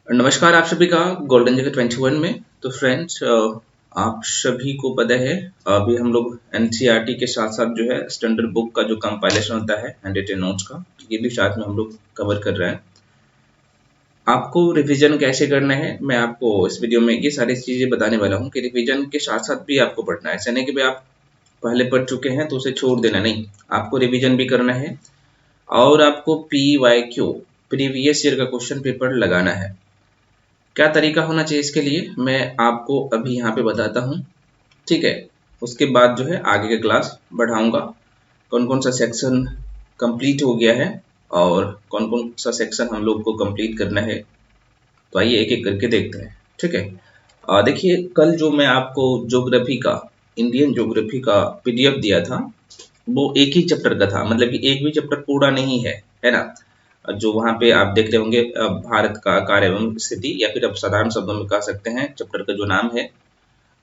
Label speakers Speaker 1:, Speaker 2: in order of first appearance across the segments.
Speaker 1: नमस्कार आप सभी का गोल्डन जगह 21 में। तो फ्रेंड्स, आप सभी को पता है अभी हम लोग एनसीईआरटी के साथ साथ जो है स्टैंडर्ड बुक का जो कंपाइलेशन होता है हैंड रिटन नोट्स का, ये भी साथ में हम लोग कवर कर रहे हैं। आपको रिवीजन कैसे करना है मैं आपको इस वीडियो में ये सारी चीज़ें बताने वाला हूँ कि रिवीजन के साथ साथ भी आपको पढ़ना है। ऐसा नहीं कि भाई आप पहले पढ़ चुके हैं तो उसे छोड़ देना, नहीं, आपको रिविजन भी करना है और आपको PYQ प्रीवियस ईयर का क्वेश्चन पेपर लगाना है। क्या तरीका होना चाहिए इसके लिए मैं आपको अभी यहाँ पे बताता हूँ, ठीक है। उसके बाद जो है आगे का क्लास बढ़ाऊंगा, कौन कौन सा सेक्शन कंप्लीट हो गया है और कौन कौन सा सेक्शन हम लोग को कंप्लीट करना है। तो आइए एक एक करके देखते हैं, ठीक है। देखिए, कल जो मैं आपको ज्योग्राफी का, इंडियन ज्योग्राफी का PDF दिया था, वो एक ही चैप्टर का था, मतलब कि एक भी चैप्टर पूरा नहीं है ना। जो वहाँ पे आप देख रहे होंगे भारत का आकार एवं स्थिति, या फिर आप साधारण शब्दों में कह सकते हैं चैप्टर का जो नाम है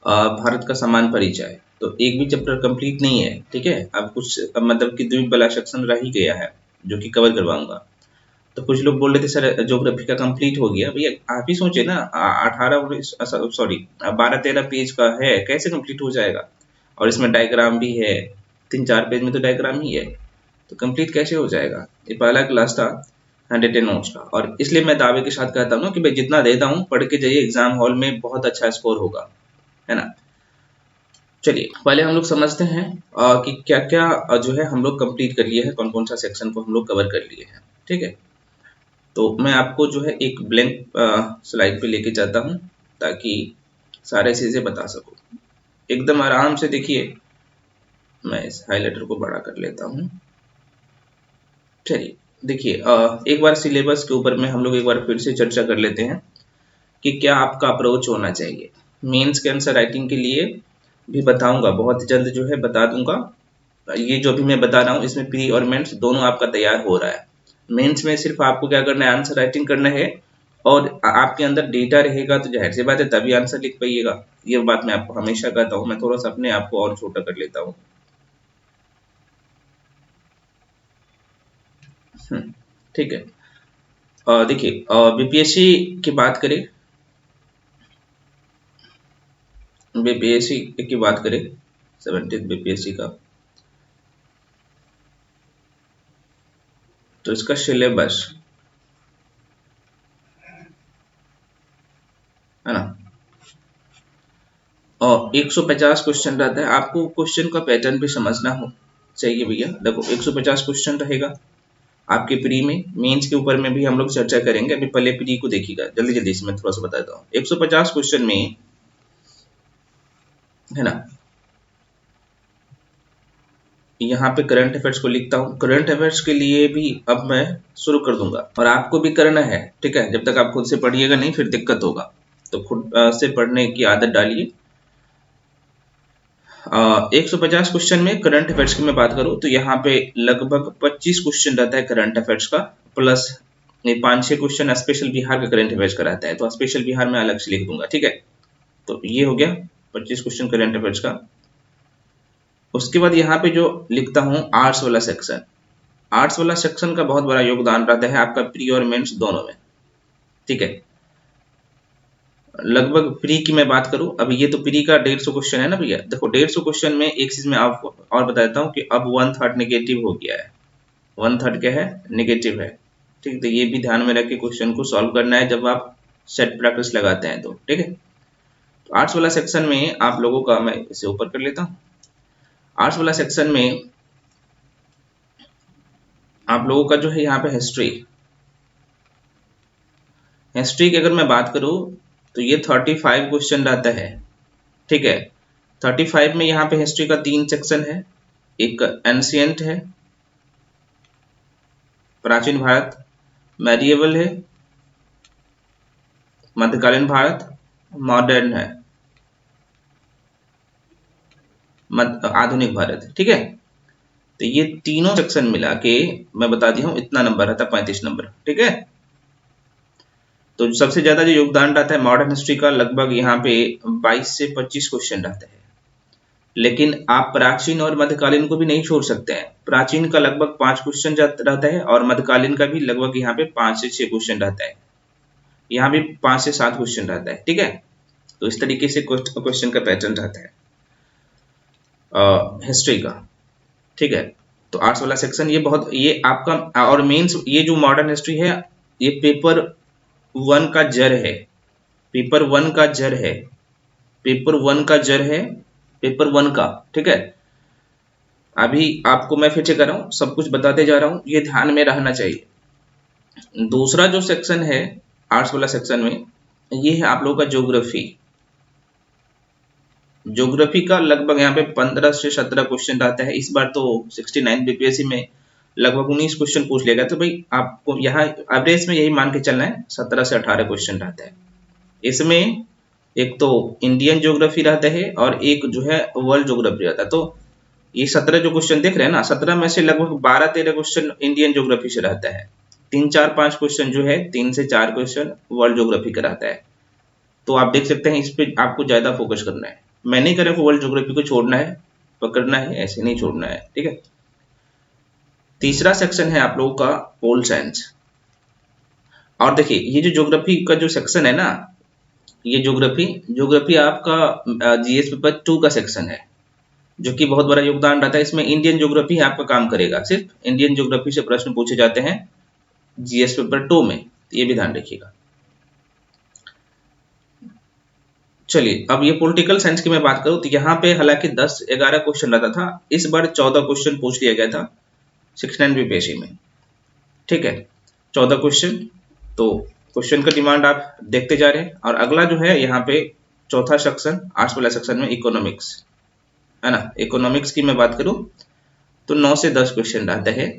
Speaker 1: भारत का समान परिचय। तो एक भी चैप्टर कंप्लीट नहीं है, ठीक है। अब कुछ मतलब कि द्वीप वाला सेक्शन रह ही गया है जो कि कवर करवाऊंगा। तो कुछ लोग बोल रहे थे सर ज्योग्राफी का कंप्लीट हो गया। भैया आप ही सोचे ना, 12-13 पेज का है, कैसे कंप्लीट हो जाएगा। और इसमें डायग्राम भी है, 3-4 पेज में तो डायग्राम ही है, तो कंप्लीट कैसे हो जाएगा। ये पहला क्लास था हैंड रिटन नोट्स का, और इसलिए मैं दावे के साथ कहता हूँ ना कि भाई जितना देता हूँ पढ़ के जाइए, एग्जाम हॉल में बहुत अच्छा स्कोर होगा, है ना। चलिए पहले हम लोग समझते हैं कि क्या क्या जो है हम लोग कंप्लीट कर लिए हैं, कौन कौन सा सेक्शन को हम लोग कवर कर लिए हैं, ठीक है। तो मैं आपको जो है एक ब्लैंक स्लाइड पे लेके जाता हूँ ताकि सारे चीज़ें बता सकूँ। एकदम आराम से देखिए, मैं इस हाइलाइटर को बड़ा कर लेता हूँ। चलिए देखिए, एक बार सिलेबस के ऊपर में हम लोग एक बार फिर से चर्चा कर लेते हैं कि क्या आपका अप्रोच होना चाहिए। मेंस के आंसर राइटिंग के लिए भी बताऊंगा, बहुत जल्द जो है बता दूंगा। ये जो भी मैं बता रहा हूँ इसमें प्री और मेंस दोनों आपका तैयार हो रहा है। मेंस में सिर्फ आपको क्या करना है, आंसर राइटिंग करना है, और आपके अंदर डेटा रहेगा तो जाहिर सी बात है तभी आंसर लिख पाइएगा। ये बात मैं आपको हमेशा कहता हूँ। मैं थोड़ा सा अपने आप को और छोटा कर लेता हूँ। ठीक है। देखिए, बीपीएससी की बात करें, बीपीएससी की बात करें 17th बीपीएससी का, तो इसका सिलेबस है ना, और 150 क्वेश्चन रहता है। आपको क्वेश्चन का पैटर्न भी समझना हो चाहिए भैया। देखो 150 क्वेश्चन रहेगा आपके प्री में, मेंस के ऊपर में भी हम लोग चर्चा करेंगे। अभी पहले प्री को देखिएगा, जल्दी जल्दी से मैं थोड़ा सा बताता हूँ। 150 क्वेश्चन में, है ना, यहाँ पे करंट अफेयर्स को लिखता हूँ। करंट अफेयर्स के लिए भी अब मैं शुरू कर दूंगा, और आपको भी करना है, ठीक है। जब तक आप खुद से पढ़िएगा नहीं फिर दिक्कत होगा, तो खुद से पढ़ने की आदत डालिए। 150 क्वेश्चन में करंट अफेयर्स की मैं बात करूं तो यहाँ पे लगभग 25 क्वेश्चन रहता है करंट अफेयर्स का, प्लस 5-6 क्वेश्चन स्पेशल बिहार का करंट अफेयर्स का रहता है। तो स्पेशल बिहार में अलग से लिख दूंगा, ठीक है। तो ये हो गया 25 क्वेश्चन करंट अफेयर्स का। उसके बाद यहाँ पे जो लिखता हूँ आर्ट्स वाला सेक्शन, आर्ट्स वाला सेक्शन का बहुत बड़ा योगदान रहता है आपका प्री और मेंस दोनों में, ठीक है। लगभग प्री की मैं बात करूं, अब ये तो प्री का 150 क्वेश्चन है ना भैया। देखो 150 क्वेश्चन में एक चीज मैं आपको और बता देता हूँ कि अब 1/3 नेगेटिव हो गया है। 1/3 क्या है, नेगेटिव है, ठीक। तो ये भी ध्यान में रख के क्वेश्चन को सॉल्व करना है जब आप सेट प्रैक्टिस लगाते हैं तो, ठीक है। तो आर्ट्स वाला सेक्शन में आप लोगों का, मैं इसे ऊपर कर लेता हूँ। आर्ट्स वाला सेक्शन में आप लोगों का जो है यहाँ पे हिस्ट्री, हिस्ट्री की अगर मैं बात करूँ तो ये 35 क्वेश्चन रहता है, ठीक है। 35 में यहाँ पे हिस्ट्री का 3 सेक्शन है। एक एंशियंट है, प्राचीन भारत, मेडिएवल है, मध्यकालीन भारत, मॉडर्न है, आधुनिक भारत, ठीक है। तो ये तीनों सेक्शन मिला के मैं बता दिया हूँ इतना नंबर रहता है, 35 नंबर, ठीक है। तो सबसे ज्यादा जो योगदान रहता है मॉडर्न हिस्ट्री का, लगभग यहाँ पे 22 से 25 क्वेश्चन रहते हैं। लेकिन आप प्राचीन और मध्यकालीन को भी नहीं छोड़ सकते हैं। प्राचीन का लगभग 5 क्वेश्चन रहता है और मध्यकालीन का भी लगभग यहाँ पे 5 से 6 क्वेश्चन रहता है। यहाँ भी 5 से 7 क्वेश्चन रहता है, ठीक है। तो इस तरीके से क्वेश्चन का पैटर्न रहता है हिस्ट्री का, ठीक है। तो आर्ट्स वाला सेक्शन ये आपका, और मेंस ये जो मॉडर्न हिस्ट्री है ये पेपर 1 का जड़ है, पेपर 1 का जड़ है, पेपर 1 का जड़ है, पेपर 1 का, ठीक है। अभी आपको मैं फिर से कर रहा हूँ, सब कुछ बताते जा रहा हूँ, ये ध्यान में रहना चाहिए। दूसरा जो सेक्शन है आर्ट्स वाला सेक्शन में, ये है आप लोगों का ज्योग्राफी। ज्योग्राफी का लगभग यहाँ पे 15 से 17 क्वेश्चन रहता है। इस बार तो 69 बीपीएससी में लगभग 19 क्वेश्चन पूछ लेगा, तो भाई आपको यहाँ एवरेज में यही मान के चलना है, 17 से 18 क्वेश्चन रहता है। इसमें एक तो इंडियन ज्योग्राफी रहता है और एक जो है वर्ल्ड ज्योग्राफी रहता है। तो ये 17 जो क्वेश्चन देख रहे हैं ना, 17 में से लगभग 12-13 क्वेश्चन इंडियन ज्योग्राफी से रहता है, 3-4-5 क्वेश्चन जो है 3 से 4 क्वेश्चन वर्ल्ड ज्योग्राफी का रहता है। तो आप देख सकते हैं इस पे आपको ज्यादा फोकस करना है। मैं नहीं कह रहा वर्ल्ड ज्योग्राफी को छोड़ना है, पकड़ना है, ऐसे नहीं छोड़ना है, ठीक है। तीसरा सेक्शन है आप लोगों का पोल साइंस। और देखिए ये जो ज्योग्राफी का जो सेक्शन है ना, ये ज्योग्राफी आपका जीएस पेपर 2 का सेक्शन है, जो कि बहुत बड़ा योगदान रहता है। इसमें इंडियन ज्योग्राफी आपका काम करेगा, सिर्फ इंडियन ज्योग्राफी से प्रश्न पूछे जाते हैं जीएस पेपर 2 में, तो ये भी ध्यान रखिएगा। चलिए अब ये पॉलिटिकल साइंस की मैं बात करूं तो यहाँ पे हालांकि 10-11 क्वेश्चन रहता था, इस बार 14 क्वेश्चन पूछ लिया गया था 69 बीपीएससी में, ठीक है, 14 क्वेश्चन। तो क्वेश्चन का डिमांड आप देखते जा रहे हैं। और अगला जो है यहाँ पे चौथा सेक्शन आर्ट्स वाला सेक्शन में इकोनॉमिक्स है ना। इकोनॉमिक्स की मैं बात करूं तो 9 से 10 क्वेश्चन रहते हैं,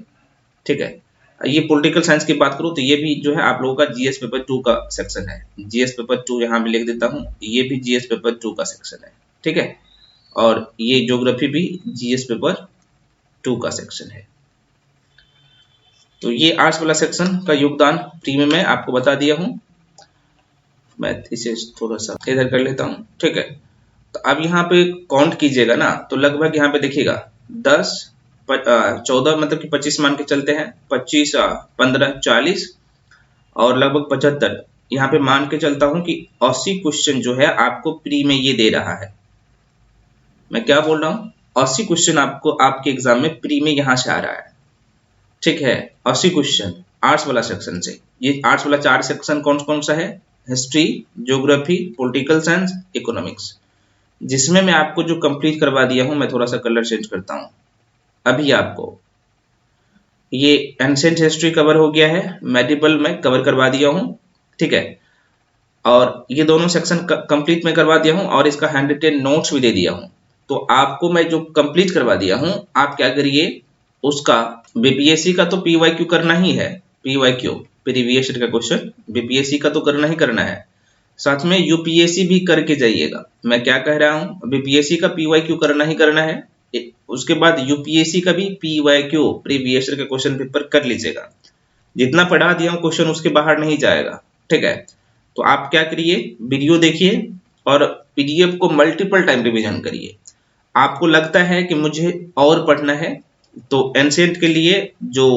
Speaker 1: ठीक है। ये पॉलिटिकल साइंस की बात करूं तो ये भी जो है आप लोगों का जीएस पेपर 2 का सेक्शन है। जीएस पेपर 2 यहाँ भी लिख देता हूं, ये भी जीएस पेपर 2 का सेक्शन है, ठीक है। और ये ज्योग्राफी भी जीएस पेपर 2 का सेक्शन है। तो ये आर्ट्स वाला सेक्शन का योगदान प्री में मैं आपको बता दिया हूं। मैं इसे थोड़ा सा इधर कर लेता हूं, ठीक है। तो अब यहाँ पे काउंट कीजिएगा ना, तो लगभग यहाँ पे देखिएगा 14 मतलब कि 25 मान के चलते हैं, 25, 15, 40 और लगभग 75, यहाँ पे मान के चलता हूं कि 80 क्वेश्चन जो है आपको प्री में ये दे रहा है। मैं क्या बोल रहा हूँ, 80 क्वेश्चन आपको आपके एग्जाम में प्री में यहाँ से आ रहा है, ठीक है। 80 क्वेश्चन आर्ट्स वाला सेक्शन से। ये आर्ट्स वाला 4 सेक्शन कौन कौन सा है, history, geography, political science, economics, जिसमें मैं आपको जो कंप्लीट करवा दिया हूं, मैं थोड़ा सा कलर चेंज करता हूं। अभी आपको ये एंशिएंट हिस्ट्री कवर हो गया है, मेडिवल में कवर करवा दिया हूं, ठीक है। और ये दोनों सेक्शन कंप्लीट में करवा दिया हूं और इसका हैंड रिटेन नोट्स भी दे दिया हूं। तो आपको मैं जो कंप्लीट करवा दिया हूं, आप क्या करिए, उसका बीपीएससी का तो पीवाईक्यू करना ही है, पीवाईक्यू प्रीवियस ईयर का क्वेश्चन बीपीएससी का तो करना ही करना है, साथ में यूपीएससी भी करके जाइएगा। मैं क्या कह रहा हूं, बीपीएससी का पीवाईक्यू करना ही करना है, उसके बाद यूपीएससी का भी पीवाईक्यू प्रीवियस ईयर का क्वेश्चन पेपर कर लीजिएगा। जितना पढ़ा दिया हूं क्वेश्चन उसके बाहर नहीं जाएगा, ठीक है। तो आप क्या करिए, वीडियो देखिए और पीडीएफ को मल्टीपल टाइम रिवीजन करिए। आपको लगता है कि मुझे और पढ़ना है, तो एंशिएंट के लिए जो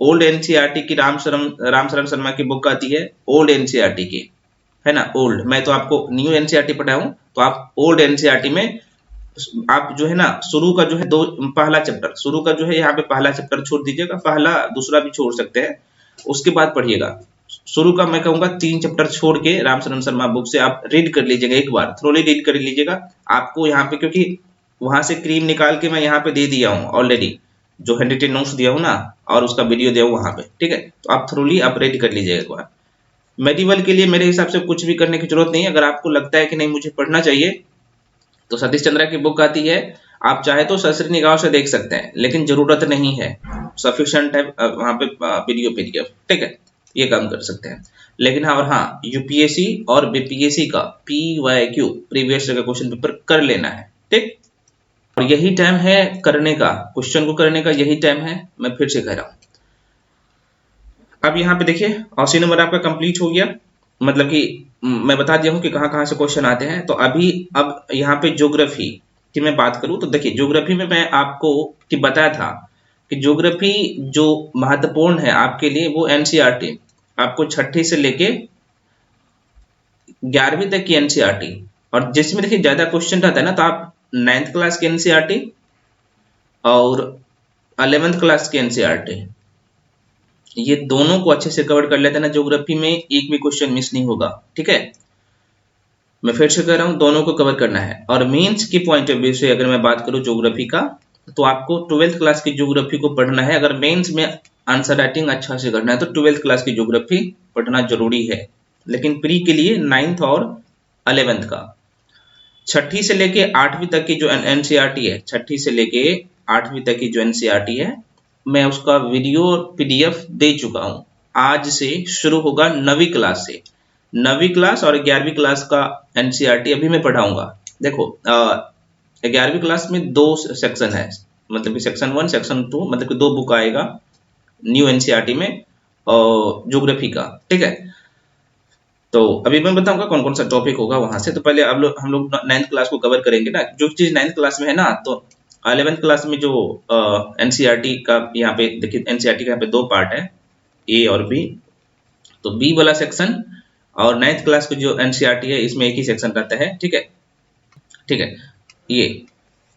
Speaker 1: ओल्ड एनसीईआरटी की राम शरण शर्मा की बुक आती है, ओल्ड एनसीईआरटी की है ना, ओल्ड, मैं तो आपको न्यू एनसीईआरटी पढ़ाया हूं, तो आप ओल्ड एनसीईआरटी में आप जो है ना शुरू का जो है पहला चैप्टर, शुरू का जो है यहाँ पे पहला चैप्टर छोड़ दीजिएगा, पहला दूसरा भी छोड़ सकते हैं, उसके बाद पढ़िएगा। शुरू का मैं कहूंगा 3 चैप्टर छोड़ के राम शरण शर्मा बुक से आप रीड कर लीजिएगा, एक बार थ्रोली रीड कर लीजिएगा। आपको यहाँ पे, क्योंकि वहां से क्रीम निकाल के मैं यहाँ पे दे दिया हूँ ऑलरेडी, जो हैंड रिटेन नोट्स दिया हूँ ना, और उसका वीडियो दिया हूँ वहां पे, ठीक है। तो आप थ्रोली आप रीड कर लीजिएगा एक बार। मेडिवल के लिए मेरे हिसाब से कुछ भी करने की जरूरत नहीं है। अगर आपको लगता है कि नहीं मुझे पढ़ना चाहिए, तो सतीश चंद्रा की बुक आती है, आप चाहे तो सरसरी निगाहों से देख सकते हैं, लेकिन जरूरत नहीं है, सफिशिएंट है वहां पे वीडियो पीडीएफ, ठीक है, ये काम कर सकते हैं। लेकिन हाँ, और हाँ, यूपीएससी और बीपीएससी का पीवाईक्यू प्रीवियस ईयर का क्वेश्चन पेपर कर लेना है, ठीक। और यही टाइम है करने का, क्वेश्चन को करने का यही टाइम है, मैं फिर से कह रहा हूं। अब यहाँ पे देखिए 80 नंबर आपका कंप्लीट हो गया, मतलब कि मैं बता दिया हूं कि कहाँ कहाँ से क्वेश्चन आते हैं। तो अभी अब यहाँ पे ज्योग्राफी की मैं बात करूं तो देखिए, ज्योग्राफी में मैं आपको कि बताया था कि ज्योग्राफी जो महत्वपूर्ण है आपके लिए वो एनसीईआरटी आपको 6ठी से लेके 11वीं तक की एनसीईआरटी, और जिसमें देखिए ज्यादा क्वेश्चन रहता है ना, तो आप 9th क्लास की एनसीईआरटी और 11th क्लास की एनसीईआरटी, ये दोनों को अच्छे से कवर कर लेते हैं ना, ज्योग्राफी में एक भी क्वेश्चन मिस नहीं होगा। ठीक है, मैं फिर से कह रहा हूं, दोनों को कवर करना है। और मेंस की पॉइंट ऑफ व्यू से अगर मैं बात करूं ज्योग्राफी का, तो आपको 12th क्लास की ज्योग्राफी को पढ़ना है। अगर मेंस में आंसर राइटिंग अच्छा से करना है तो 12th क्लास की ज्योग्राफी पढ़ना जरूरी है। लेकिन प्री के लिए 9th और 11th का, 6ठी से लेके 8वीं तक की जो एनसीईआरटी है, 6ठी से लेके 8वीं तक की जो एनसीईआरटी है, मैं उसका वीडियो पीडीएफ दे चुका हूं। आज से शुरू होगा 9वीं क्लास से। 9वीं क्लास और 11वीं क्लास का एनसीईआरटी अभी मैं पढ़ाऊंगा। देखो 11वीं क्लास में 2 सेक्शन है, मतलब कि सेक्शन 1 सेक्शन 2, मतलब कि 2 बुक आएगा न्यू एनसीईआरटी में ज्योग्राफी का। ठीक है, तो अभी मैं बताऊंगा कौन कौन सा टॉपिक होगा वहां से। तो पहले हम लोग 9th क्लास को कवर करेंगे ना, जो चीज 9th क्लास में है ना, तो 11th क्लास में जो एनसीईआरटी का यहाँ पे देखिए, एनसीईआरटी का यहाँ पे 2 पार्ट है, ए और बी। तो बी वाला सेक्शन और 9th क्लास की जो एनसीईआरटी है, इसमें एक ही सेक्शन रहता है। ठीक है, ठीक है, ये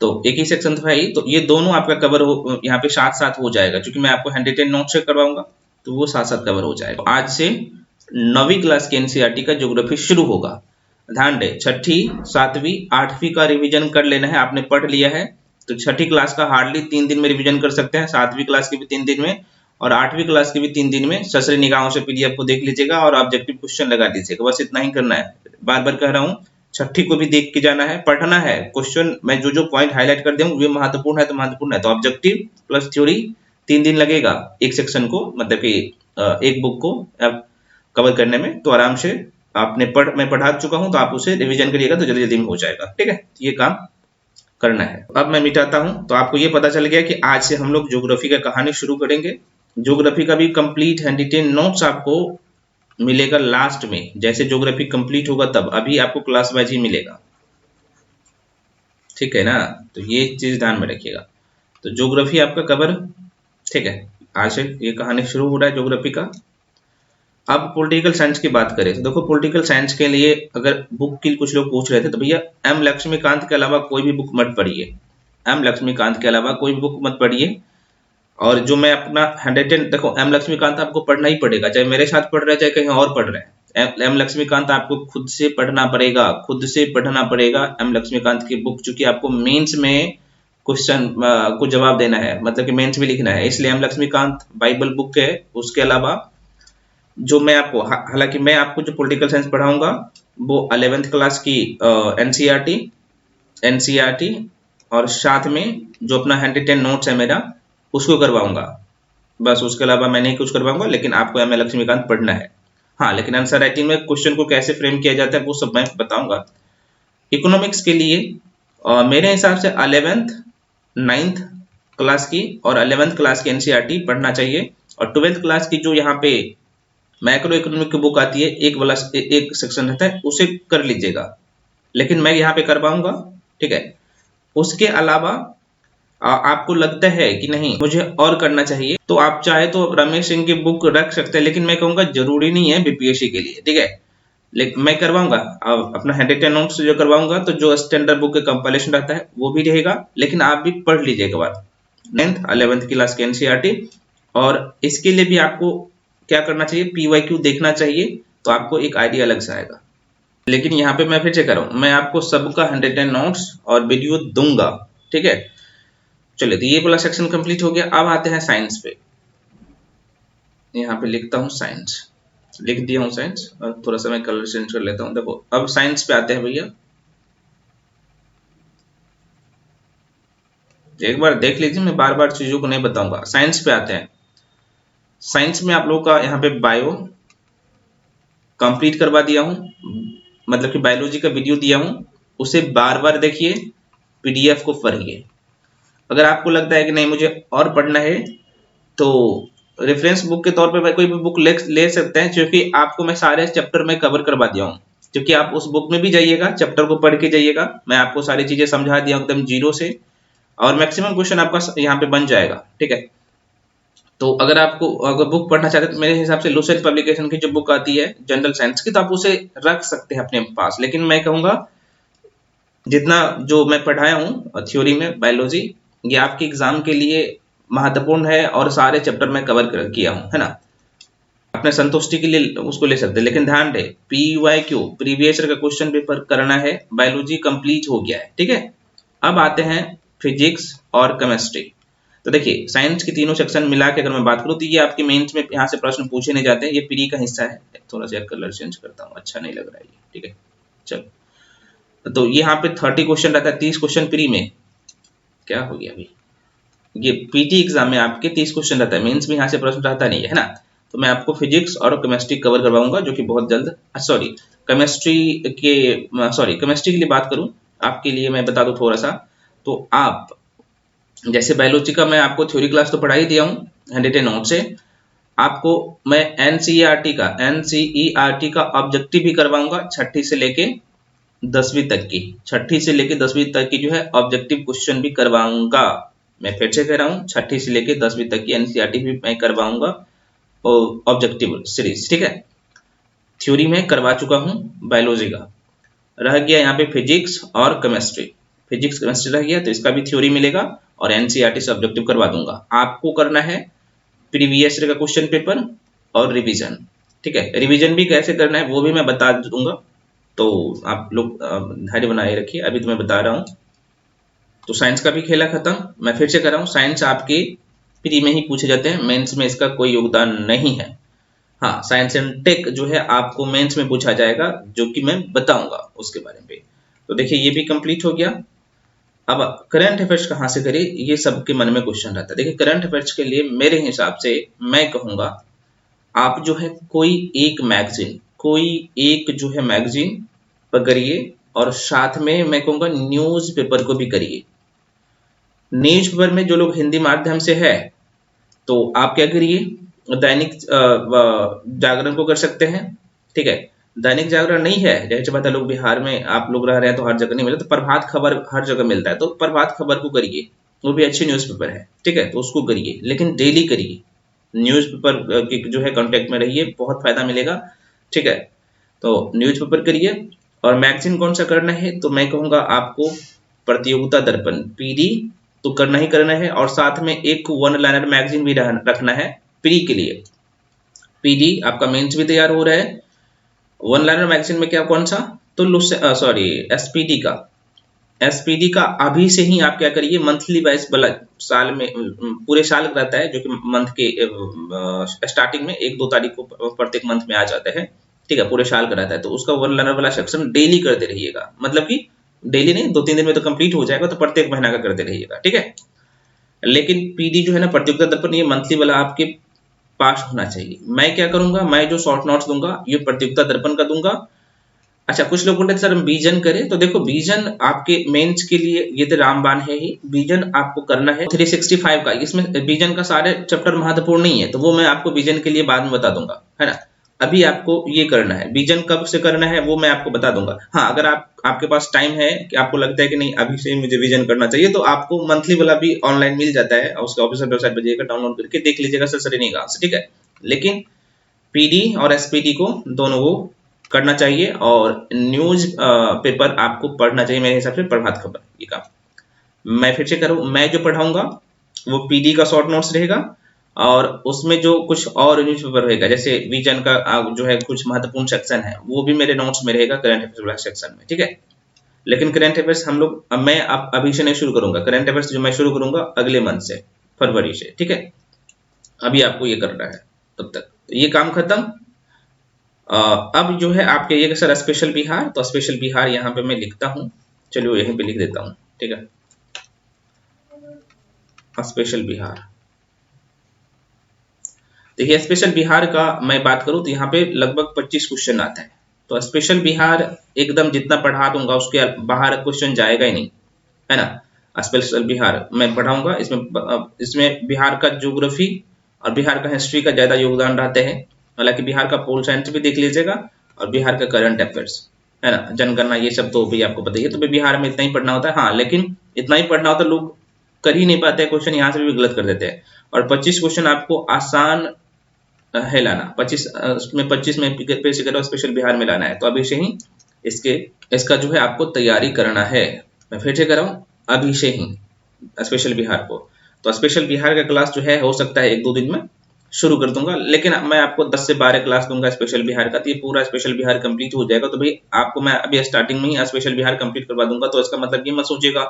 Speaker 1: तो एक ही सेक्शन था ही, तो ये दोनों आपका कवर हो यहाँ पे साथ साथ हो जाएगा, क्योंकि मैं आपको हैंड रिटन नोट से करवाऊंगा, तो वो साथ साथ कवर हो जाएगा। आज से 9वीं क्लास की एनसीईआरटी का ज्योग्राफी शुरू होगा। ध्यान दे, 6ठी 7वीं 8वीं का रिवीजन कर लेना है। आपने पढ़ लिया है तो 6ठी क्लास का हार्डली 3 दिन में रिवीजन कर सकते हैं, 7वीं क्लास की भी 3 दिन में, और 8वीं क्लास की भी 3 दिन में ससरी निगाहों से पीडीएफ को देख लीजिएगा और ऑब्जेक्टिव क्वेश्चन लगा दीजिएगा। बस इतना ही करना है। बार बार कह रहा हूँ, 6ठी को भी देख के जाना है, पढ़ना है। क्वेश्चन मैं जो जो पॉइंट हाईलाइट कर दूं, वे महत्वपूर्ण है तो महत्वपूर्ण है, तो ऑब्जेक्टिव प्लस थ्योरी 3 दिन लगेगा एक सेक्शन को, मतलब कि एक बुक को कवर करने में। तो आराम से मैं पढ़ा चुका हूं, तो आप उसे रिवीजन करिएगा तो जल्दी जल्दी में हो जाएगा। ठीक है, ये काम करना है। अब मैं मिटाता हूं, तो आपको ये पता चल गया कि आज से हम लोग ज्योग्राफी का कहानी शुरू करेंगे। ज्योग्राफी का भी कंप्लीट हैंड रिटेन नोट्स आपको मिलेगा लास्ट में, जैसे ज्योग्राफी कंप्लीट होगा तब, अभी आपको क्लास वाइज ही मिलेगा। ठीक है ना, तो ये चीज ध्यान में रखिएगा। तो ज्योग्राफी आपका कवर, ठीक है, आज से ये कहानी शुरू हो रहा है ज्योग्राफी का। अब पॉलिटिकल साइंस की बात करें तो देखो, पॉलिटिकल साइंस के लिए अगर बुक की कुछ लोग पूछ रहे थे, तो भैया एम लक्ष्मीकांत के अलावा कोई भी बुक मत पढ़िए। एम लक्ष्मीकांत के अलावा कोई भी बुक मत पढ़िए। और जो मैं अपना हैंड रिटन, देखो एम लक्ष्मीकांत आपको पढ़ना ही पड़ेगा, चाहे मेरे साथ पढ़ रहे हैं चाहे कहीं और पढ़ रहे हैं। एम लक्ष्मीकांत आपको खुद से पढ़ना पड़ेगा, खुद से पढ़ना पड़ेगा एम लक्ष्मीकांत की बुक, चूंकि आपको मेंस में क्वेश्चन को जवाब देना है, मतलब कि मेंस भी लिखना है, इसलिए एम लक्ष्मीकांत बाइबल बुक है। उसके अलावा जो मैं आपको, हालांकि मैं आपको जो पॉलिटिकल साइंस पढ़ाऊंगा वो 11th क्लास की एनसीईआरटी और साथ में जो अपना हैंड रिटन नोट्स है मेरा, उसको करवाऊंगा। बस उसके अलावा मैं नहीं कुछ करवाऊंगा, लेकिन आपको एम लक्ष्मीकांत पढ़ना है। हाँ, लेकिन आंसर राइटिंग में क्वेश्चन को कैसे फ्रेम किया जाता है वो सब मैं बताऊंगा। इकोनॉमिक्स के लिए मेरे हिसाब से 11th 9th क्लास की और 11th क्लास की एनसीईआरटी पढ़ना चाहिए, और 12th क्लास की जो यहाँ पे मैक्रो इकोनॉमिक की बुक आती है, एक सेक्शन रहता है, उसे कर लीजिएगा, लेकिन मैं यहाँ पे करवाऊंगा। ठीक है, उसके अलावा आपको लगता है कि नहीं मुझे और करना चाहिए, तो आप चाहे तो रमेश सिंह की बुक रख सकते हैं, लेकिन मैं कहूंगा जरूरी नहीं है बीपीएससी के लिए। ठीक है, लेकिन मैं करवाऊंगा अपना हैंड रिटन नोट्स जो करवाऊंगा, तो जो स्टैंडर्ड बुक के कंपाइलेशन रहता है वो भी रहेगा, लेकिन आप भी पढ़ लीजिए एक बार 9th 11th क्लास के एनसीईआरटी। और इसके लिए भी आपको क्या करना चाहिए, पीवाईक्यू देखना चाहिए, तो आपको एक आइडिया लग जाएगा। लेकिन यहाँ पे मैं फिर से कह रहा हूँ, मैं आपको सबका हैंड रिटन नोट्स और वीडियो दूंगा। ठीक है, चलिए, तो ये वाला सेक्शन कंप्लीट हो गया। अब आते हैं साइंस पे। यहाँ पे लिखता हूँ साइंस, लिख दिया हूँ साइंस, और थोड़ा सा मैं कलर चेंज कर लेता हूँ। देखो अब साइंस पे आते हैं भैया, एक बार देख लीजिए, मैं बार बार चीजों को नहीं बताऊंगा। साइंस पे आते हैं। साइंस में आप लोगों का यहाँ पे बायो कंप्लीट करवा दिया हूँ, मतलब कि बायोलॉजी का वीडियो दिया हूँ, उसे बार बार देखिए, पीडीएफ को पढ़िए। अगर आपको लगता है कि नहीं मुझे और पढ़ना है, तो रेफरेंस बुक के तौर पे कोई भी बुक ले सकते हैं, क्योंकि आपको मैं सारे चैप्टर में कवर करवा दिया हूँ। क्योंकि आप उस बुक में भी जाइएगा, चैप्टर को पढ़ के जाइएगा, मैं आपको सारी चीजें समझा दिया हूँ एकदम जीरो से, और मैक्सिमम क्वेश्चन आपका यहाँ पे बन जाएगा। ठीक है, तो अगर बुक पढ़ना चाहते हैं तो मेरे हिसाब से लुसेंट पब्लिकेशन की जो बुक आती है जनरल साइंस की, तो आप उसे रख सकते हैं अपने पास। लेकिन मैं कहूँगा जितना जो मैं पढ़ाया हूँ थ्योरी में बायोलॉजी, ये आपके एग्जाम के लिए महत्वपूर्ण है और सारे चैप्टर में कवर किया हूँ, है ना। अपने संतुष्टि के लिए उसको ले सकते हैं, लेकिन ध्यान रहे PYQ प्रीवियस ईयर का क्वेश्चन पेपर करना है। बायोलॉजी कंप्लीट हो गया है, ठीक है। अब आते हैं फिजिक्स और केमिस्ट्री। तो देखिए साइंस के तीनों सेक्शन मिला के अगर मैं बात करूँ तो ये आपके मेंस में यहाँ से प्रश्न पूछे नहीं जाते हैं, ये प्री का हिस्सा है। थोड़ा सा कलर चेंज करता हूँ, अच्छा नहीं लग रहा है ये, ठीक है। चलो, तो यहाँ पे 30 क्वेश्चन रहता है, 30 क्वेश्चन प्री में। क्या हो गया अभी, ये पीटी एग्जाम में आपके 30 क्वेश्चन रहता है, मेंस में यहाँ से प्रश्न रहता नहीं है ना। तो मैं आपको फिजिक्स और केमिस्ट्री कवर करवाऊंगा जो कि बहुत जल्द। केमिस्ट्री के लिए बात करूं आपके लिए, मैं बता दूं थोड़ा सा। तो आप जैसे बायोलॉजी का मैं आपको थ्योरी क्लास तो पढ़ा ही दिया हूँ हैंडरिटन नोट से, आपको मैं एनसीईआरटी का ऑब्जेक्टिव भी करवाऊंगा, छठी से लेके 10वीं तक की, छठी से लेके 10वीं तक की जो है ऑब्जेक्टिव क्वेश्चन भी करवाऊंगा। मैं फिर से कह रहा हूँ, छठी से लेके 10वीं तक की एनसीईआरटी भी मैं करवाऊंगा ऑब्जेक्टिव सीरीज, ठीक है। थ्योरी में करवा चुका हूँ बायोलॉजी का, रह गया यहाँ पे फिजिक्स और केमिस्ट्री। फिजिक्स केमिस्ट्री रह गया तो इसका भी थ्योरी मिलेगा और एनसीईआरटी से ऑब्जेक्टिव करवा दूंगा। आपको करना है प्रीवियस ईयर का क्वेश्चन पेपर और रिवीजन, ठीक है। रिवीजन भी कैसे करना है वो भी मैं बता दूंगा, तो आप लोग धैर्य बनाए रखिए, अभी तो मैं बता रहा हूँ। तो साइंस का भी खेला खत्म। मैं फिर से कर रहा हूँ, साइंस आपके प्री में ही पूछे जाते हैं, मेंस में इसका कोई योगदान नहीं है। हाँ, साइंस एंड टेक जो है आपको मेंस में पूछा जाएगा, जो कि मैं बताऊंगा उसके बारे में। तो देखिए ये भी कंप्लीट हो गया। अब करंट अफेयर्स कहाँ से करें, ये सबके मन में क्वेश्चन रहता है। देखिए करंट अफेयर्स के लिए मेरे हिसाब से मैं कहूँगा आप जो है कोई एक मैगजीन पकड़िए और साथ में मैं कहूँगा न्यूज पेपर को भी करिए। न्यूज पेपर में जो लोग हिंदी माध्यम से है तो आप क्या करिए, दैनिक जागरण को कर सकते हैं, ठीक है। दैनिक जागरण नहीं है, जैसे बात है लोग बिहार में आप लोग रह रहे हैं तो हर जगह नहीं मिलता, तो प्रभात खबर हर जगह मिलता है, तो प्रभात खबर को करिए, वो भी अच्छी न्यूज़पेपर है, ठीक है। तो उसको करिए, लेकिन डेली करिए, न्यूज़पेपर के जो है कांटेक्ट में रहिए, बहुत फायदा मिलेगा, ठीक है। तो न्यूज़पेपर करिए। और मैगजीन कौन सा करना है, तो मैं कहूँगा आपको प्रतियोगिता दर्पण PD तो करना ही करना है, और साथ में एक वन लाइनर मैगजीन भी रखना है प्री के लिए। PD आपका मेंस भी तैयार हो रहा है, वन लाइनर मैगजीन में क्या कौन सा, तो SPD का अभी से ही आप क्या करिए, मंथली वाइज वाला साल में पूरे साल रहता है, जो कि मंथ के स्टार्टिंग में 1-2 तारीख को प्रत्येक मंथ में आ जाता है, ठीक है, पूरे साल का रहता है। तो उसका वन लाइनर वाला सेक्शन डेली करते रहिएगा, मतलब कि डेली नहीं, 2-3 दिन में तो कंप्लीट हो जाएगा, तो प्रत्येक महीना का करते रहिएगा, ठीक है। लेकिन PD जो है ना प्रतियोगिता दर्पण, ये मंथली वाला आपके पास होना चाहिए। मैं क्या करूंगा, मैं जो शॉर्ट नोट्स दूंगा ये प्रतियोगिता दर्पण का दूंगा। अच्छा, कुछ लोग बोलते हैं सर हम विजन करें, तो देखो विजन आपके मेंस के लिए ये तो रामबाण है ही, विजन आपको करना है 365 का। इसमें विजन का सारे चैप्टर महत्वपूर्ण नहीं है, तो वो मैं आपको विजन के लिए बाद में बता दूंगा, है ना। अभी आपको ये करना है, विजन कब से करना है वो मैं आपको बता दूंगा। हाँ, अगर आपके पास टाइम है कि आपको लगता है कि नहीं अभी से मुझे विजन करना चाहिए, तो आपको मंथली वाला भी ऑनलाइन मिल जाता है, उसका ऑफिशियल वेबसाइट पर जाइएगा, डाउनलोड करके देख लीजिएगा सर नहीं कहाँ से, ठीक है। लेकिन PD और SPD को दोनों को करना चाहिए, और न्यूज पेपर आपको पढ़ना चाहिए मेरे हिसाब से, प्रभात खबर ये काम। मैं फिर से करूँ, मैं जो पढ़ाऊंगा वो PD का शॉर्ट नोट्स रहेगा, और उसमें जो कुछ और न्यूज पेपर रहेगा, जैसे विजन का जो है कुछ महत्वपूर्ण सेक्शन है, वो भी मेरे नोट्स में रहेगा करंट अफेयर्स वाला सेक्शन में, ठीक है। लेकिन करंट अफेयर्स हम लोग मैं अभी से नहीं शुरू करूंगा, करंट अफेयर्स जो मैं शुरू करूंगा अगले मंथ से, फरवरी से, ठीक है। अभी आपको ये करना है, तब तक ये काम खत्म। अब जो है आपके ये सर स्पेशल बिहार, तो स्पेशल बिहार यहाँ पे मैं लिखता हूँ, चलिए यहीं पे लिख देता हूँ, ठीक है। स्पेशल बिहार, देखिए स्पेशल बिहार का मैं बात करूँ तो यहाँ पे लगभग 25 क्वेश्चन आता है। तो स्पेशल बिहार एकदम जितना पढ़ा दूंगा उसके बाहर क्वेश्चन जाएगा ही नहीं, है ना। स्पेशल बिहार मैं पढ़ाऊंगा, इसमें बिहार का ज्योग्राफी और बिहार का हिस्ट्री का ज्यादा योगदान रहते हैं। हालांकि बिहार का पोल साइंस भी देख लीजिएगा, और बिहार का करंट अफेयर्स, है ना, जनगणना, ये सब तो भी आपको पता ही है। तो बिहार में इतना ही पढ़ना होता है। हाँ, लेकिन इतना ही पढ़ना होता है, लोग कर ही नहीं पाते, क्वेश्चन यहाँ से भी गलत कर देते हैं। और 25 क्वेश्चन आपको आसान है लाना। 25 में 25 में स्पेशल बिहार में लाना है। तो अभी से ही इसका जो है आपको तैयारी करना है। मैं फिर से कर रहा हूँ, अभी से ही स्पेशल बिहार को। तो स्पेशल बिहार का क्लास जो है हो सकता है 1-2 दिन में शुरू कर दूंगा, लेकिन मैं आपको 10 से 12 क्लास दूंगा स्पेशल बिहार का। तो ये पूरा स्पेशल बिहार कंप्लीट हो जाएगा। तो भाई आपको मैं अभी स्टार्टिंग में ही स्पेशल बिहार कंप्लीट करवा दूंगा। तो इसका मतलब ये मत सोचिएगा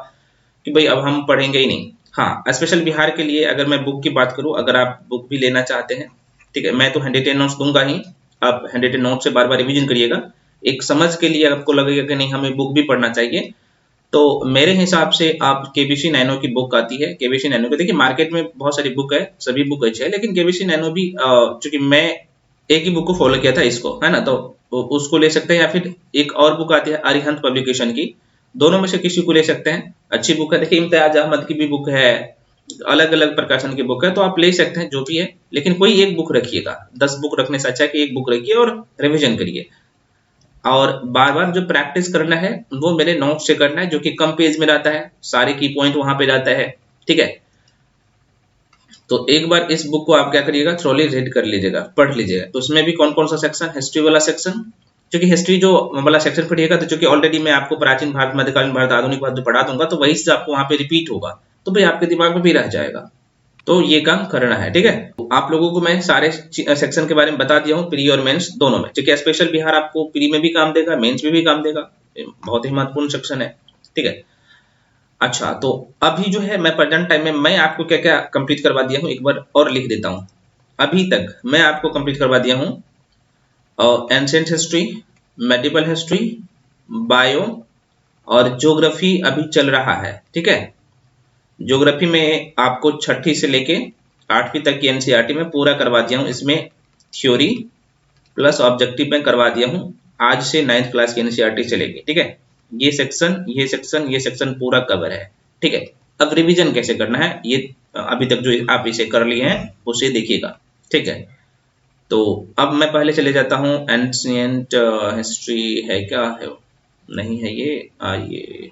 Speaker 1: कि भाई अब हम पढ़ेंगे ही नहीं। हाँ, स्पेशल बिहार के लिए अगर मैं बुक की बात करूँ, अगर आप बुक भी लेना चाहते हैं, ठीक है, मैं तो हैंडरिटन नोट्स दूंगा ही। आप हैंडरिटन नोट्स से बार बार रिविजन करिएगा। एक समझ के लिए आपको लगेगा कि नहीं हमें बुक भी पढ़ना चाहिए, तो मेरे हिसाब से आप केबीसी नैनो की बुक आती है। केबीसी नैनो की देखिए मार्केट में बहुत सारी बुक है, सभी बुक अच्छे है, लेकिन केबीसी नैनो भी चूंकि मैं एक ही बुक को फॉलो किया था इसको, है ना, तो उसको ले सकते हैं। या फिर एक और बुक आती है अरिहंत पब्लिकेशन की, दोनों में से किसी को ले सकते हैं। अच्छी बुक है। देखिए इम्तियाज अहमद की भी बुक है, अलग अलग प्रकाशन की बुक है, तो आप ले सकते हैं जो भी है, लेकिन कोई एक बुक रखिएगा। 10 बुक रखने से अच्छा है कि एक बुक रखिए और रिविजन करिए। और बार बार जो प्रैक्टिस करना है वो मेरे नोट्स से करना है, जो कि कम पेज में रहता है, सारे की पॉइंट वहां पे जाता है, ठीक है। तो एक बार इस बुक को आप क्या करिएगा, थ्रोली रीड कर लीजिएगा, पढ़ लीजिएगा। तो उसमें भी कौन कौन सा सेक्शन, हिस्ट्री वाला सेक्शन, क्योंकि हिस्ट्री जो वाला सेक्शन पढ़िएगा तो चूंकि ऑलरेडी मैं आपको प्राचीन भारत, मध्यकालीन भारत, आधुनिक भारत पढ़ा दूंगा, तो वही से आपको वहां पे रिपीट होगा, तो भाई आपके दिमाग में भी रह जाएगा। तो ये काम करना है, ठीक है। तो आप लोगों को मैं सारे सेक्शन के बारे में बता दिया हूँ, प्री और मेंस दोनों में। ठीक है, स्पेशल बिहार आपको प्री में भी काम देगा, मेंस में भी काम देगा, बहुत ही महत्वपूर्ण सेक्शन है, ठीक है। अच्छा, तो अभी जो है मैं प्रेजेंट टाइम में मैं आपको क्या क्या कंप्लीट करवा दिया हूँ, एक बार और लिख देता हूँ। अभी तक मैं आपको कंप्लीट करवा दिया हूँ ancient history, medieval history, bio और ज्योग्राफी अभी चल रहा है, ठीक है। ज्योग्राफी में आपको 6ठी से लेके 8वीं तक की एनसीईआरटी में पूरा करवा दिया हूँ। इसमें थ्योरी प्लस ऑब्जेक्टिव में करवा दिया हूँ। आज से 9th क्लास की एनसीईआरटी चलेगी, ठीक है। ये सेक्शन ये सेक्शन ये सेक्शन पूरा कवर है, ठीक है। अब रिवीजन कैसे करना है, ये अभी तक जो आप इसे कर लिए हैं उसे देखिएगा, ठीक है। तो अब मैं पहले चले जाता हूँ, एंशिएंट हिस्ट्री है क्या है, नहीं है ये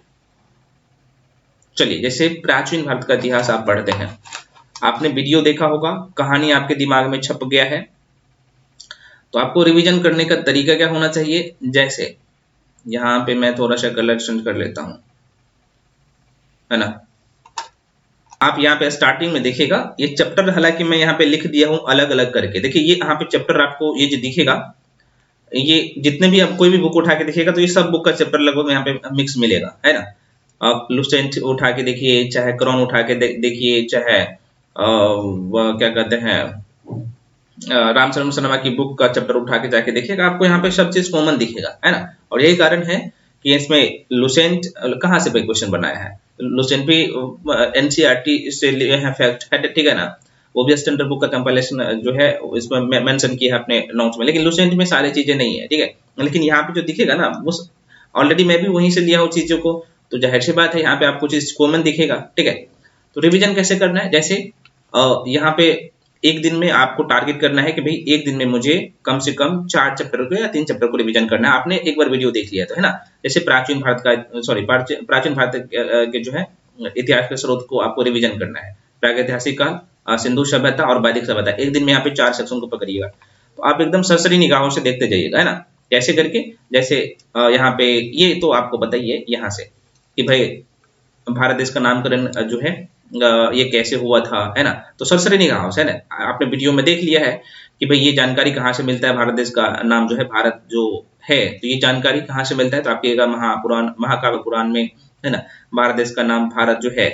Speaker 1: चलिए, जैसे प्राचीन भारत का इतिहास आप पढ़ते हैं, आपने वीडियो देखा होगा, कहानी आपके दिमाग में छप गया है। तो आपको रिवीजन करने का तरीका क्या होना चाहिए, जैसे यहाँ पे मैं थोड़ा सा कलेक्शन कर लेता हूँ, है ना। आप यहाँ पे स्टार्टिंग में देखिएगा ये चैप्टर, हालांकि मैं यहाँ पे लिख दिया हूँ अलग अलग करके। देखिए ये यहाँ पे चैप्टर आपको ये जो दिखेगा, ये जितने भी आप कोई भी बुक उठा के देखिएगा तो ये सब बुक का चैप्टर लगभग यहाँ पे मिक्स मिलेगा, है ना। आप लुसेंट उठा के देखिए, चाहे क्रॉन उठा के देखिए, चाहे क्या कहते हैं रामचरण शर्मा की बुक का चैप्टर उठा के जाके देखिएगा, आपको यहाँ पे सब चीज कॉमन दिखेगा, है ना। और यही कारण है कि इसमें लुसेंट कहाँ से क्वेश्चन बनाया है, लुसेंट भी एनसीईआरटी से लिए हैं फैक्ट है, ठीक है ना। वो भी स्टैंडर्ड बुक का कंपाइलेशन जो है इसमें मेंशन किया है अपने नोट्स में, लेकिन लुसेंट में सारी चीजें नहीं है, ठीक है। लेकिन यहाँ पे जो दिखेगा ना, वो ऑलरेडी मैं भी वहीं से लिया हूँ चीजों को, तो जाहिर सी बात है यहाँ पे आपको चीज कॉमन दिखेगा, ठीक है। तो रिवीजन कैसे करना है, जैसे यहाँ पे एक दिन में आपको टारगेट करना है कि भाई एक दिन में मुझे कम से कम 4 चैप्टर को या 3 चैप्टर को रिवीजन करना है। आपने एक बार वीडियो देख लिया तो, है ना। जैसे प्राचीन भारत के जो है इतिहास के स्रोत को आपको रिवीजन करना है, प्रागैतिहासिक काल, सिंधु सभ्यता और वैदिक सभ्यता। एक दिन में यहाँ पे 4 सेक्शन को पकड़िएगा, तो आप एकदम सरसरी निगाहों से देखते जाइएगा, है ना। कैसे करके, जैसे यहाँ पे ये तो आपको बताइए यहाँ से कि भाई भारत देश का नामकरण जो है ये कैसे हुआ था, है ना। तो सरसरी निगाहों से, है ना, आपने वीडियो में देख लिया है कि भाई ये जानकारी कहाँ से मिलता है, भारत देश का नाम जो है भारत जो है, तो ये जानकारी कहाँ से मिलता है, तो आपके महाकाव्य पुराण में, है ना, भारत देश का नाम भारत जो है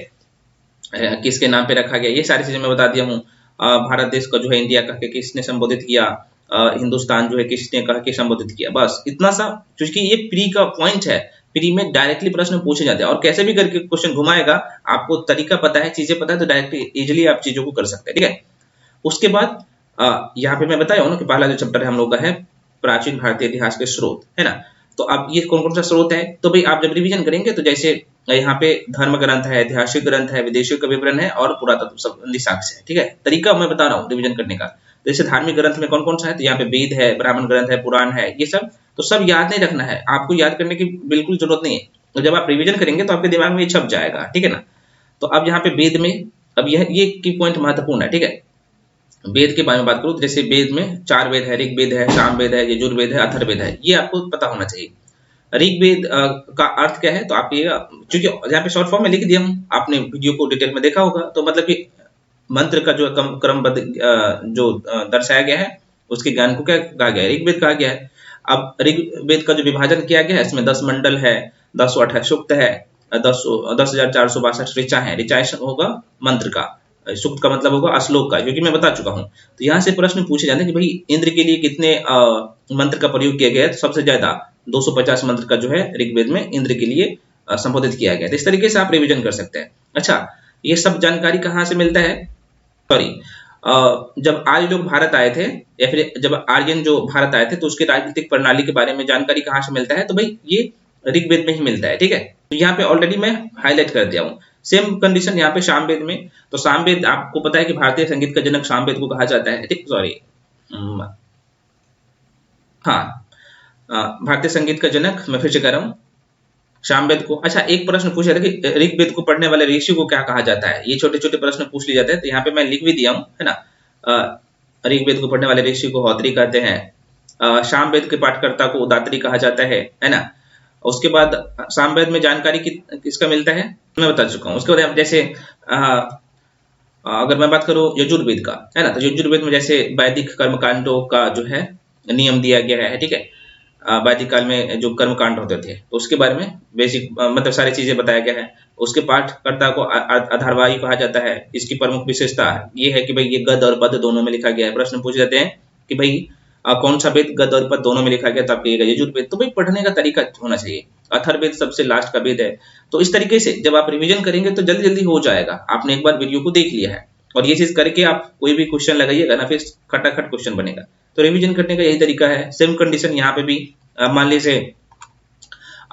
Speaker 1: किसके नाम पे रखा गया, ये सारी चीजें मैं बता दिया हूँ। भारत देश का जो है इंडिया कह के किसने संबोधित किया, हिंदुस्तान जो है किसने कह के संबोधित किया, बस इतना सा। क्योंकि ये प्री का पॉइंट है, प्री में डायरेक्टली प्रश्न पूछे जाते हैं, और कैसे भी करके क्वेश्चन घुमाएगा, आपको तरीका पता है, चीजें पता है, तो डायरेक्टली इजिली आप चीजों को कर सकते हैं, ठीक है। उसके बाद यहाँ पे मैं बताया हूँ ना कि पहला जो चैप्टर है हम लोग का है प्राचीन भारतीय इतिहास के स्रोत, है ना। तो अब ये कौन कौन सा स्रोत है, तो भाई आप जब रिवीजन करेंगे तो जैसे यहाँ पे धर्म ग्रंथ है, ऐतिहासिक ग्रंथ है, विदेशियों का विवरण है और पुरातत्व संबंधी साक्ष्य है, ठीक है। तरीका मैं बता रहा हूँ रिवीजन करने का। जैसे धार्मिक ग्रंथ में कौन कौन सा है, तो यहाँ पे वेद है, ब्राह्मण ग्रंथ है, पुराण है, ये सब तो सब याद नहीं रखना है, आपको याद करने की बिल्कुल जरूरत नहीं है। तो जब आप रिवीजन करेंगे तो आपके दिमाग में ये छप जाएगा, ठीक है ना। तो अब यहाँ पे वेद में अब ये की पॉइंट महत्वपूर्ण है, ठीक है। वेद के बारे में बात करूँ तो जैसे वेद में 4 वेद है, ऋग्वेद है, सामवेद है, यजुर्वेद है, अथर्ववेद है, ये आपको पता होना चाहिए। ऋग्वेद का अर्थ क्या है, तो आप ये चूंकि यहाँ पे शॉर्ट फॉर्म में लिख दिया हूँ, आपने वीडियो को डिटेल में देखा होगा, तो मतलब कि मंत्र का जो क्रमबद्ध जो दर्शाया गया है उसके ज्ञान को क्या कहा गया है, ऋग्वेद कहा गया है। अब ऋग्वेद का जो विभाजन किया गया है इसमें 10 मंडल है, 10 सूक्त है, 10,462 ऋचा है। ऋचा होगा मंत्र का, सूक्त का मतलब होगा श्लोक का, क्योंकि मैं बता चुका हूँ। तो यहाँ से प्रश्न पूछे जाते हैं कि भाई इंद्र के लिए कितने मंत्र का प्रयोग किया गया है, तो सबसे ज्यादा 250 मंत्र का जो है ऋग्वेद में इंद्र के लिए संबोधित किया गया है। तो इस तरीके से आप रिविजन कर सकते हैं। अच्छा, ये सब जानकारी कहाँ से मिलता है, सॉरी, जब आर्य लोग भारत आए थे या फिर जब आर्यन जो भारत आए थे तो उसके राजनीतिक प्रणाली के बारे में जानकारी कहाँ से मिलता है, तो भाई ये ऋग्वेद में ही मिलता है, ठीक है। तो यहाँ पे ऑलरेडी मैं हाईलाइट कर दिया हूँ। सेम कंडीशन यहाँ पे सामवेद में, तो सामवेद आपको पता है कि भारतीय संगीत का जनक सामवेद को कहा जाता है, ठीक, सॉरी, हाँ, भारतीय संगीत का जनक, मैं फिर से कह रहा हूँ, सामवेद को। अच्छा, एक प्रश्न पूछा था कि ऋग्वेद को पढ़ने वाले ऋषि को क्या कहा जाता है, ये छोटे छोटे प्रश्न पूछ लिए जाते हैं, तो यहाँ पे मैं लिख भी दिया हूँ, है ना। ऋग्वेद को पढ़ने वाले ऋषि को होत्री कहते हैं, सामवेद के पाठकर्ता को उदात्री कहा जाता है ना। उसके बाद सामवेद में जानकारी किसका मिलता है मैं बता चुका हूँ। उसके बाद जैसे अगर मैं बात करूँ यजुर्वेद का, है ना, तो यजुर्वेद में जैसे वैदिक कर्मकांडों का जो है नियम दिया गया है, ठीक है। वैदिक काल में जो कर्मकांड होते थे तो उसके बारे में बेसिक मतलब सारी चीजें बताया गया है। उसके पाठकर्ता को अधारवायु कहा जाता है। इसकी प्रमुख विशेषता ये है कि भाई ये गद और पद दोनों में लिखा गया है। प्रश्न पूछे जाते हैं कि भाई कौन सा वेद गद और पद दोनों में लिखा गया, तो आप कहिएगा यजुर्वेद। तो भाई पढ़ने का तरीका होना चाहिए। अथर्ववेद सबसे लास्ट का वेद है। तो इस तरीके से जब आप रिविजन करेंगे तो जल्दी जल्दी हो जाएगा। आपने एक बार वीडियो को देख लिया है और ये चीज करके आप कोई भी क्वेश्चन लगाइएगा ना, फिर खटाखट क्वेश्चन बनेगा। तो रिविजन करने का यही तरीका है। सेम कंडीशन यहाँ पे भी, मान लीजिए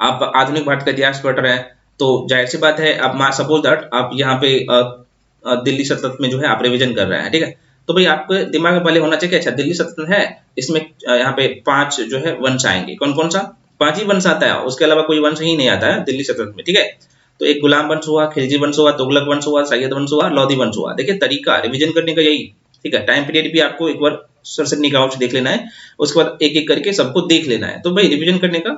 Speaker 1: आप आधुनिक भारत का इतिहास पढ़ रहे हैं तो जाहिर सी बात है आप सपोज दैट आप यहाँ पे दिल्ली सल्तनत में जो है आप रिविजन कर रहे हैं, ठीक है। तो भाई आपके दिमाग में पहले होना चाहिए कि अच्छा दिल्ली सल्तनत है, इसमें यहाँ पे 5 जो है वंश आएंगे। कौन कौन सा? 5 ही वंश आता है, उसके अलावा कोई वंश ही नहीं आता है दिल्ली सल्तनत में, ठीक है। तो एक गुलाम वंश हुआ, खिलजी वंश हुआ, तुगलक वंश हुआ, सैयद वंश हुआ, लोधी वंश हुआ। देखिए तरीका रिविजन करने का यही, ठीक है। टाइम पीरियड भी आपको एक बार सरसरी निगाहों से देख लेना है, उसके बाद एक एक करके सबको देख लेना है। तो भाई रिविजन करने का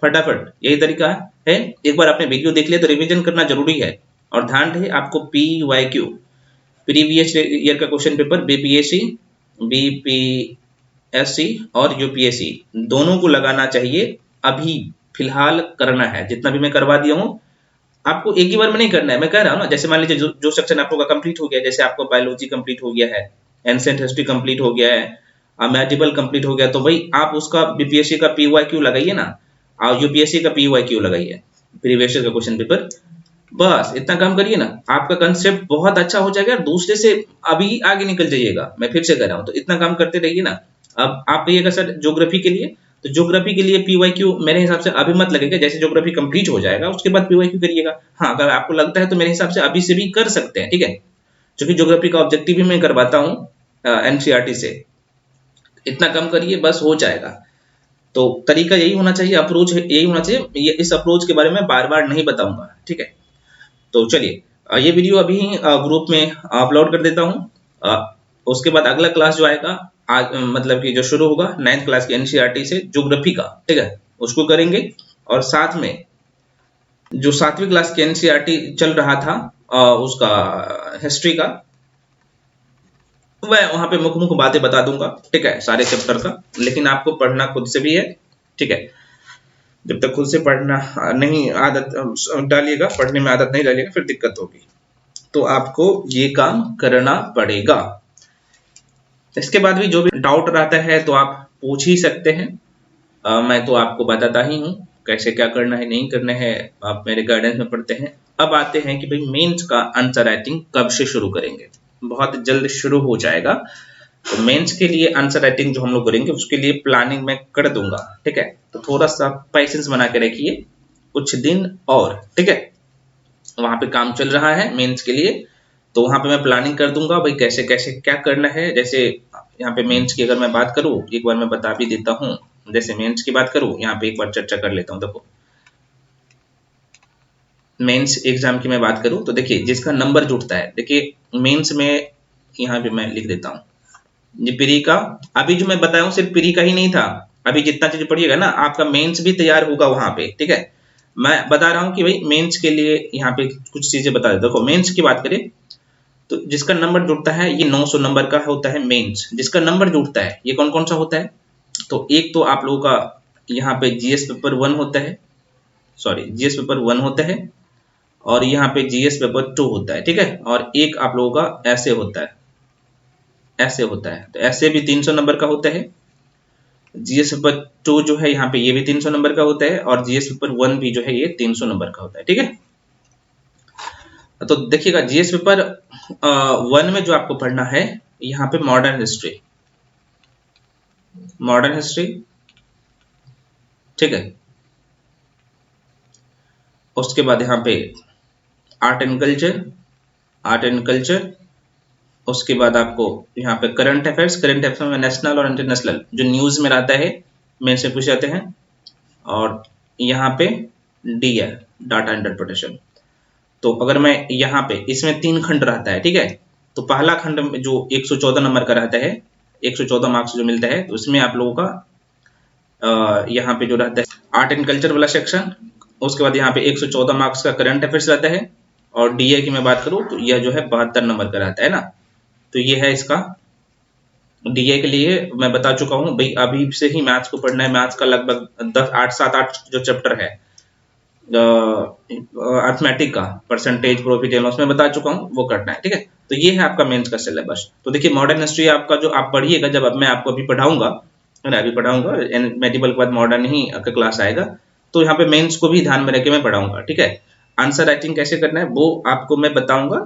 Speaker 1: फटाफट यही तरीका है। एक बार आपने वीडियो देख लिया तो रिविजन करना जरूरी है। और ध्यान रहे आपको PYQ प्रीवियस ईयर का क्वेश्चन पेपर BPSC, BPSC और UPSC दोनों को लगाना चाहिए। अभी फिलहाल करना है, जितना भी मैं करवा दिया हूँ आपको एक ही बार में नहीं करना है। मैं कह रहा हूँ ना, जैसे मान लीजिए जो सेक्शन आपका कंप्लीट हो गया, जैसे आपको बायोलॉजी कंप्लीट हो गया है, एंशिएंट हिस्ट्री कंप्लीट हो गया है, मेडिवल कंप्लीट हो गया, तो भाई आप उसका BPSC का PYQ लगाइए ना, और UPSC का PYQ लगाइए, प्रीवियस ईयर का क्वेश्चन पेपर। बस इतना काम करिए ना, आपका कंसेप्ट बहुत अच्छा हो जाएगा और दूसरे से अभी आगे निकल जाइएगा। मैं फिर से कह रहा हूँ, तो इतना काम करते रहिए ना। अब आप कहिएगा सर ज्योग्राफी के लिए, तो ज्योग्राफी के लिए PYQ मेरे हिसाब से अभी मत लगेगा, जैसे ज्योग्राफी कंप्लीट हो जाएगा उसके बाद PYQ करिएगा। हाँ, अगर आपको लगता है तो मेरे हिसाब से अभी से भी कर सकते हैं, ठीक है। क्योंकि ज्योग्राफी का ऑब्जेक्टिव भी मैं करवाता हूँ NCERT से। इतना कम करिए, बस हो जाएगा। तो तरीका यही होना चाहिए, अप्रोच यही होना चाहिए। इस अप्रोच के बारे में बार बार नहीं बताऊंगा, ठीक है। तो चलिए ये वीडियो अभी ग्रुप में अपलोड कर देता हूँ। उसके बाद अगला क्लास जो आएगा आज मतलब कि जो शुरू होगा 9th क्लास की NCERT से ज्योग्राफी का, ठीक है, उसको करेंगे। और साथ में जो 7वीं क्लास की NCERT चल रहा था उसका हिस्ट्री का, मैं वहां पे मुख्य मुख्य बातें बता दूंगा, ठीक है, सारे चैप्टर का। लेकिन आपको पढ़ना खुद से भी है, ठीक है। जब तक खुद से पढ़ना नहीं आदत डालिएगा, पढ़ने में आदत नहीं डालिएगा, फिर दिक्कत होगी। तो आपको ये काम करना पड़ेगा। इसके बाद भी जो भी डाउट रहता है तो आप पूछ ही सकते हैं। मैं तो आपको बताता ही हूँ कैसे क्या करना है, नहीं करना है, आप मेरे गाइडेंस में पढ़ते हैं। अब आते हैं कि भाई मेंस का आंसर राइटिंग कब से शुरू करेंगे। बहुत जल्द शुरू हो जाएगा। तो मेंस के लिए आंसर राइटिंग जो हम लोग करेंगे उसके लिए प्लानिंग मैं कर दूंगा, ठीक है। तो थोड़ा सा पेशेंस बना के रखिए कुछ दिन और, ठीक है। वहां पे काम चल रहा है मेंस के लिए, तो वहां पे मैं प्लानिंग कर दूंगा भाई कैसे कैसे क्या करना है। जैसे यहाँ पे मेंस की अगर मैं बात करूँ, एक बार मैं बता भी देता हूँ। जैसे मेंस की बात करूँ, यहाँ पे एक बार चर्चा कर लेता हूँ। देखो मेंस एग्जाम की मैं बात करूं तो देखिए जिसका नंबर जुटता है, देखिए मेंस में यहाँ पे मैं लिख देता हूँ ये प्री का। अभी जो मैं बताया हूँ सिर्फ प्री का ही नहीं था, अभी जितना चीज पढ़िएगा ना आपका मेंस भी तैयार होगा वहां पे, ठीक है। मैं बता रहा हूँ कि भाई मेंस के लिए यहाँ पे कुछ चीजें बता देता हूँ। देखो मेंस की बात करें तो जिसका नंबर जुड़ता है ये 900 नंबर का होता है मेंस। जिसका नंबर जुड़ता है ये कौन कौन सा होता है, तो एक तो आप लोगों का यहाँ पे जीएस पेपर 1 होता है, सॉरी जीएस पेपर 1 होता है, और यहाँ पे जीएस पेपर 2 होता है, ठीक है। और एक आप लोगों का ऐसे होता है, ऐसे होता है, तो ऐसे भी 300 नंबर का होता है। जीएस पेपर 2 जो है यहाँ पे ये भी 300 नंबर का होता है, और जीएस पेपर 1 भी जो है ये 300 नंबर का होता है, ठीक है। तो देखिएगा जीएस पेपर 1 में जो आपको पढ़ना है यहाँ पे मॉडर्न हिस्ट्री, मॉडर्न हिस्ट्री, ठीक है। उसके बाद यहाँ पे art and culture, art and culture. उसके बाद आपको यहाँ पे करंट अफेयर्स, करंट अफेयर्स में नेशनल और इंटरनेशनल जो न्यूज में रहता है मेन से पूछ जाते हैं। और यहाँ पे डी है डाटा इंटरप्रिटेशन। तो अगर मैं यहाँ पे इसमें 3 खंड रहता है, ठीक है। तो पहला खंड में जो 114 नंबर का रहता है, 114 मार्क्स जो मिलता है, तो उसमें आप लोगों का यहाँ पे जो रहता है आर्ट एंड कल्चर वाला सेक्शन। उसके बाद यहाँ पे 114 मार्क्स का करंट अफेयर्स रहता है। और डीए की मैं बात करूँ तो यह जो है 72 नंबर का रहता है ना। तो ये है इसका डीए के लिए मैं बता चुका हूँ भाई, अभी से ही मैथ्स को पढ़ना है। मैथ्स का लगभग 10 8 7 8 जो चैप्टर है अर्थमेटिक का, परसेंटेज, प्रॉफिट एंड लॉस में बता चुका हूँ, वो करना है, ठीक है। तो ये है आपका मेंस का सिलेबस। तो देखिए मॉडर्न हिस्ट्री आपका जो आप पढ़िएगा, जब अब मैं आपको अभी पढ़ाऊंगा, है ना, अभी पढ़ाऊंगा मेडिकल के बाद मॉडर्न ही का क्लास आएगा, तो यहाँ पे मेंस को भी ध्यान में रख के मैं पढ़ाऊंगा, ठीक है। आंसर राइटिंग कैसे करना है वो आपको मैं बताऊंगा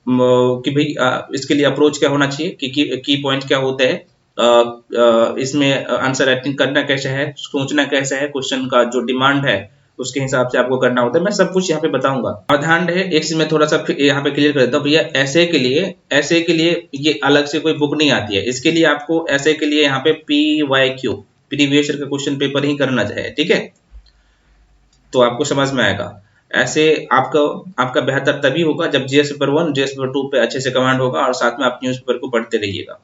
Speaker 1: कि भाई इसके लिए अप्रोच क्या होना चाहिए, की पॉइंट क्या होते हैं, इसमें आंसर राइटिंग करना कैसे है, सोचना कैसे है, क्वेश्चन का जो डिमांड है उसके हिसाब से आपको करना होता है। मैं सब कुछ यहाँ पे बताऊंगा। और ध्यान रहे एक चीज मैं थोड़ा सा यहाँ पे क्लियर कर देता हूँ भैया, ऐसे के लिए ये अलग से कोई बुक नहीं आती है। इसके लिए आपको ऐसे के लिए यहाँ पे PYQ प्रीवियस ईयर का क्वेश्चन पेपर ही करना चाहिए, ठीक है। तो आपको समझ में आएगा। ऐसे आपका बेहतर तभी होगा जब जीएस पेपर 1 जीएस पेपर 2 पे अच्छे से कमांड होगा, और साथ में आप न्यूज पेपर को पढ़ते रहिएगा।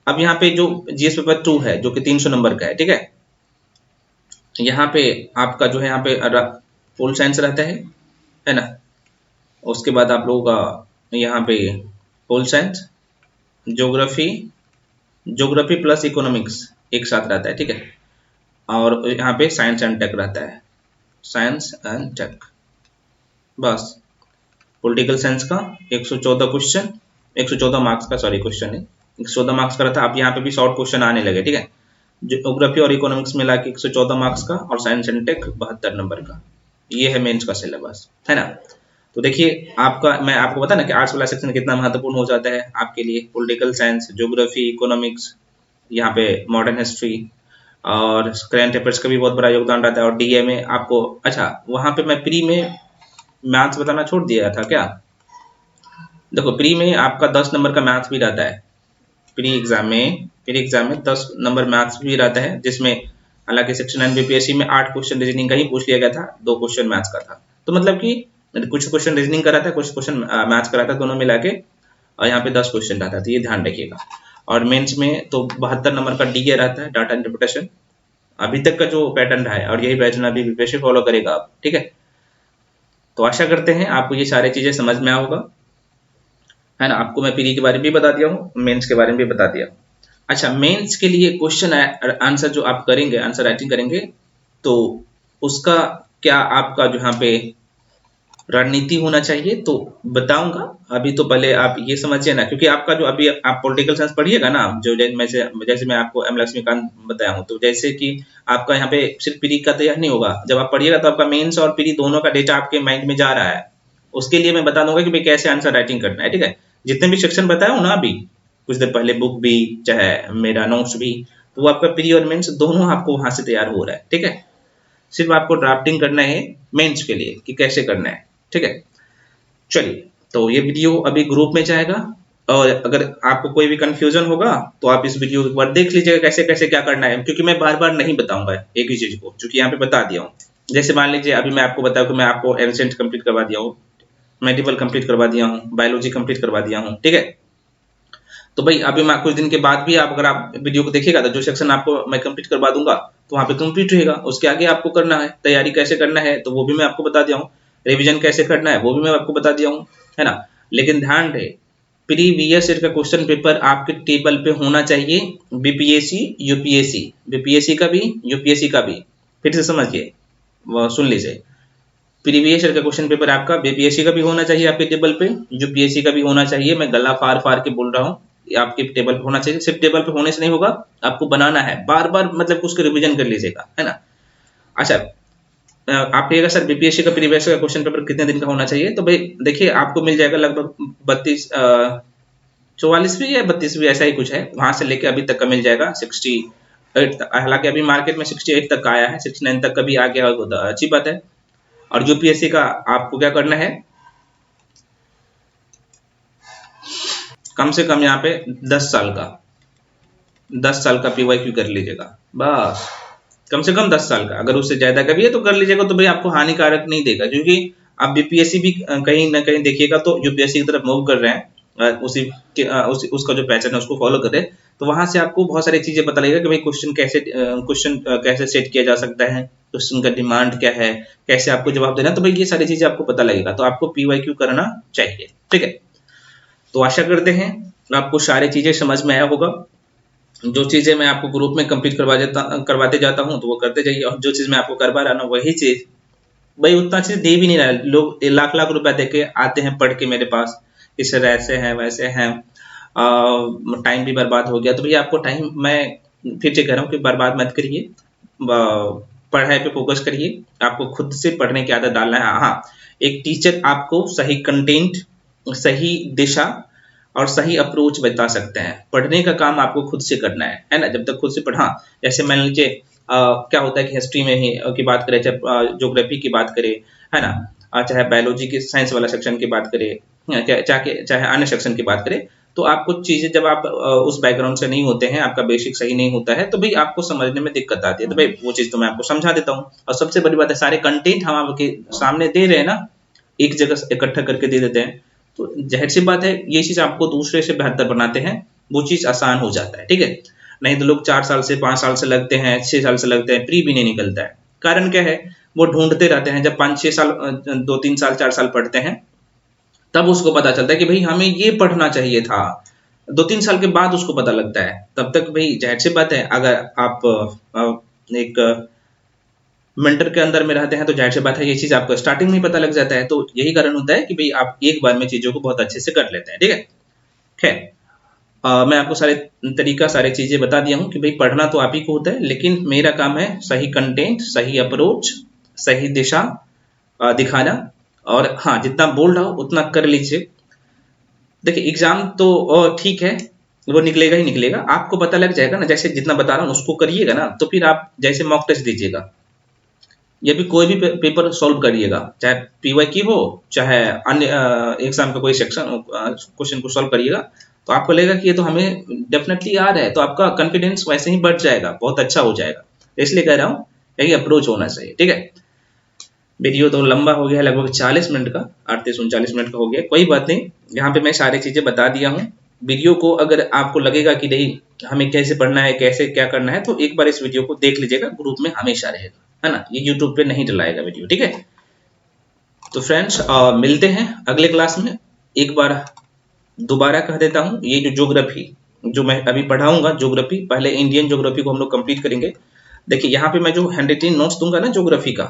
Speaker 1: अब यहाँ पे जो जीएस पेपर 2 है जो कि 300 नंबर का है, ठीक है। यहाँ पे आपका जो है यहाँ पे पोल साइंस रहता है ना। उसके बाद आप लोगों का यहाँ पे pol science, geography, geography plus economics एक साथ रहता है, ठीक है। और यहाँ पे साइंस एंड टेक रहता है, साइंस एंड टेक, बस। पॉलिटिकल साइंस का 114 क्वेश्चन, 114 मार्क्स का, सॉरी क्वेश्चन है 114 मार्क्स का रहता है। आप यहाँ पे भी शॉर्ट क्वेश्चन आने लगे, ठीक है। ज्योग्राफी और इकोनॉमिक्स मिला के 114 मार्क्स का, और साइंस एंड टेक 72 नंबर का। ये है मेंस का सिलेबस, है ना। तो देखिए आपका, मैं आपको बता ना कि आर्ट्स वाला सेक्शन कितना महत्वपूर्ण हो जाता है आपके लिए। पॉलिटिकल साइंस, ज्योग्राफी, इकोनॉमिक्स, यहाँ पे मॉडर्न हिस्ट्री और करंट अफेयर्स का भी बहुत बड़ा योगदान रहता है। और डीए में आपको, अच्छा वहां पे मैं प्री में मैथ्स बताना छोड़ दिया था क्या। देखो प्री में आपका 10 नंबर का मैथ्स भी रहता है। प्री एग्जाम में 10 नंबर मैथ्स भी रहता है, जिसमें हालांकि सेक्शन एनबीपीएससी में 8 क्वेश्चन रीजनिंग का ही पूछ लिया गया था, 2 क्वेश्चन मैथ्स का था। तो मतलब कि कुछ क्वेश्चन रीजनिंग का रहता है, कुछ क्वेश्चन मैथ्स का रहता है, दोनों मिला के यहाँ पे 10 क्वेश्चन रहता है, तो ये ध्यान रखिएगा। और मेंस में तो 72 नंबर का डीए रहता है, डाटा इंटरप्रिटेशन, अभी तक का जो पैटर्न रहा है, और यही पैटर्न अभी भी फॉलो करेगा आप, ठीक है। तो आशा करते हैं आपको ये सारी चीजें समझ में होगा, है ना। आपको मैं प्री के बारे में भी बता दिया हूँ, मेंस के बारे में भी बता दिया। अच्छा, मेंस के लिए क्वेश्चन आंसर जो आप करेंगे, आंसर राइटिंग करेंगे, तो उसका क्या आपका जो यहाँ पे रणनीति होना चाहिए तो बताऊंगा। अभी तो पहले आप ये समझिए ना, क्योंकि आपका जो अभी आप पॉलिटिकल साइंस पढ़िएगा ना, जो जैसे मैं आपको एम लक्ष्मीकांत बताया हूँ, तो जैसे कि आपका यहाँ पे सिर्फ प्री का तैयार नहीं होगा। जब आप पढ़िएगा तो आपका मेंस और प्री दोनों का डेटा आपके माइंड में जा रहा है। उसके लिए मैं बता दूंगा कि भाई कैसे आंसर राइटिंग करना है, ठीक है। जितने भी सेक्शन बताया हूँ ना अभी कुछ देर पहले, बुक भी चाहे मेरा नोट्स भी, तो वो आपका प्री और मेंस दोनों आपको वहां से तैयार हो रहा है, ठीक है। सिर्फ आपको ड्राफ्टिंग करना है मेंस के लिए कि कैसे करना है, ठीक है। चलिए, तो ये वीडियो अभी ग्रुप में जाएगा, और अगर आपको कोई भी कंफ्यूजन होगा तो आप इस वीडियो को एक बार देख लीजिएगा कैसे कैसे क्या करना है, क्योंकि मैं बार बार नहीं बताऊंगा एक ही चीज को, क्योंकि यहाँ पे बता दिया हूँ। जैसे मान लीजिए अभी मैं आपको बताऊं कि मैं आपको एंसेंट कंप्लीट करवा दिया हूँ, मेडिवल कंप्लीट करवा दिया हूँ, बायोलॉजी कंप्लीट करवा दिया हूँ, ठीक है। तो भाई अभी मैं कुछ दिन के बाद भी आप अगर आप वीडियो को देखिएगा तो जो सेक्शन आपको मैं कंप्लीट करवा दूंगा तो वहाँ पे कंप्लीट रहेगा। उसके आगे आपको करना है, तैयारी कैसे करना है तो वो भी मैं आपको बता दिया हूँ, रिवीजन कैसे करना है वो भी मैं आपको बता दिया हूँ, है ना। लेकिन ध्यान रहे, प्रीवियस ईयर का क्वेश्चन पेपर आपके टेबल पे होना चाहिए, बीपीएससी यूपीएससी, बीपीएससी का भी यूपीएससी का भी। फिर से समझिए, सुन लीजिए, प्रीवियस ईयर का क्वेश्चन पेपर आपका बीपीएससी का भी होना चाहिए आपके टेबल पे, यूपीएससी का भी होना चाहिए। मैं गला फाड़ फाड़ के बोल रहा हूँ, आपके टेबल पे होना चाहिए। सिर्फ टेबल पे होने से नहीं होगा, आपको बनाना है बार बार, मतलब उसको रिवीजन कर लीजिएगा, है ना। अच्छा, आप कहिएगा सर बीपीएससी का प्रीवियस का क्वेश्चन पेपर कितने दिन का होना चाहिए, तो भाई देखिए आपको मिल जाएगा लगभग 44वीं या 32वीं ऐसा ही कुछ है, वहां से लेके अभी तक का मिल जाएगा 68। हालांकि अभी मार्केट में 68 तक का आया है, 69 तक का भी आ गया हो तो अच्छी बात है। और यूपीएससी का आपको क्या करना है, कम से कम यहाँ पे 10 साल का पीवाईक्यू कर लीजिएगा बस, कम से कम 10 साल का। अगर उससे ज्यादा का भी है तो कर लीजिएगा, तो भाई आपको हानिकारक नहीं देगा, क्योंकि आप बीपीएससी भी कहीं ना कहीं देखिएगा तो यूपीएससी की तरफ मूव कर रहे हैं, उसका जो पैटर्न है उसको फॉलो करें, तो वहां से आपको बहुत सारी चीजें पता लगेगा कि भाई क्वेश्चन कैसे सेट किया जा सकता है, क्वेश्चन का डिमांड क्या है, कैसे आपको जवाब देना है, तो भाई ये सारी चीजें आपको पता लगेगा, तो आपको पीवाईक्यू करना चाहिए, ठीक है। तो आशा करते हैं आपको सारी चीजें समझ में आया होगा। जो चीजें मैं आपको ग्रुप में कंप्लीट करवाते जाता हूँ तो वो करते जाइए, और जो चीज मैं आपको करवा रहा हूँ वही चीज, भाई उतना चीज दे भी नहीं रहा है। लोग लाख लाख रुपए दे के आते हैं पढ़ के मेरे पास, कि सर ऐसे हैं वैसे हैं, टाइम भी बर्बाद हो गया। तो भैया आपको टाइम, मैं फिर से कह रहा हूँ कि बर्बाद मत करिए, पढ़ाई पे फोकस करिए, आपको खुद से पढ़ने की आदत डालना है। हाँ, एक टीचर आपको सही कंटेंट, सही दिशा और सही अप्रोच बता सकते हैं, पढ़ने का काम आपको खुद से करना है ना। जब तक खुद से पढ़ा, जैसे मान लीजिए क्या होता है कि हिस्ट्री में ही की बात करें, चाहे ज्योग्राफी की बात करें, है ना, चाहे बायोलॉजी के साइंस वाला सेक्शन की बात करें, चाहे अन्य सेक्शन की बात करें, तो आपको चीजें जब आप उस बैकग्राउंड से नहीं होते हैं, आपका बेसिक सही नहीं होता है, तो भाई आपको समझने में दिक्कत आती है। तो भाई वो चीज तो मैं आपको समझा देता हूँ। और सबसे बड़ी बात है, सारे कंटेंट हम आपके सामने दे रहे हैं ना, एक जगह इकट्ठा करके दे देते हैं, तो जाहिर सी बात है ये चीज आपको दूसरे से बेहतर बनाते हैं, वो चीज आसान हो जाता है, ठीक है। नहीं तो लोग 4 साल से 5 साल से लगते हैं, 6 साल से लगते हैं, प्री भी नहीं निकलता है। कारण क्या है, वो ढूंढते रहते हैं। जब 5-6 साल 2-3 साल 4 साल पढ़ते हैं, तब उसको पता चलता है कि भाई हमें ये पढ़ना चाहिए था। 2-3 साल के बाद उसको पता लगता है, तब तक भाई जाहिर सी बात है, अगर आप एक मेंटर के अंदर में रहते हैं तो जाहिर सी बात है ये चीज आपको स्टार्टिंग में पता लग जाता है। तो यही कारण होता है कि भाई आप एक बार में चीजों को बहुत अच्छे से कर लेते हैं, ठीक है। खैर, मैं आपको सारी चीजें बता दिया हूँ कि भाई पढ़ना तो आप ही को होता है, लेकिन मेरा काम है सही कंटेंट, सही अप्रोच, सही दिशा दिखाना। और हाँ, जितना बोल रहा हूँ उतना कर लीजिए। देखिए एग्जाम तो ठीक है, वो निकलेगा ही निकलेगा, आपको पता लग जाएगा ना। जैसे जितना बता रहा हूँ उसको करिएगा ना, तो फिर आप जैसे मॉक टेस्ट दीजिएगा या भी कोई भी पेपर सॉल्व करिएगा, चाहे पीवाईक्यू हो चाहे अन्य एग्जाम का कोई सेक्शन क्वेश्चन को सॉल्व करिएगा, तो आपको लगेगा कि ये तो हमें डेफिनेटली आ रहा है, तो आपका कॉन्फिडेंस वैसे ही बढ़ जाएगा, बहुत अच्छा हो जाएगा। इसलिए कह रहा हूँ यही अप्रोच होना चाहिए, ठीक है। वीडियो तो लंबा हो गया, लगभग 40 मिनट का, 38-39 मिनट का हो गया, कोई बात नहीं। यहाँ पे मैं सारी चीजें बता दिया हूँ। वीडियो को अगर आपको लगेगा कि नहीं हमें कैसे पढ़ना है, कैसे क्या करना है, तो एक बार इस वीडियो को देख लीजिएगा, ग्रुप में हमेशा रहेगा, है ना। ये यूट्यूब पे नहीं डलाएगा वीडियो, ठीक है। तो फ्रेंड्स मिलते हैं अगले क्लास में। एक बार दोबारा कह देता हूँ, ये जो ज्योग्राफी जो मैं अभी पढ़ाऊंगा, ज्योग्राफी पहले इंडियन ज्योग्राफी को हम लोग कंप्लीट करेंगे। देखिए यहाँ पे मैं जो हैंडरिटन नोट्स दूंगा ना ज्योग्राफी का,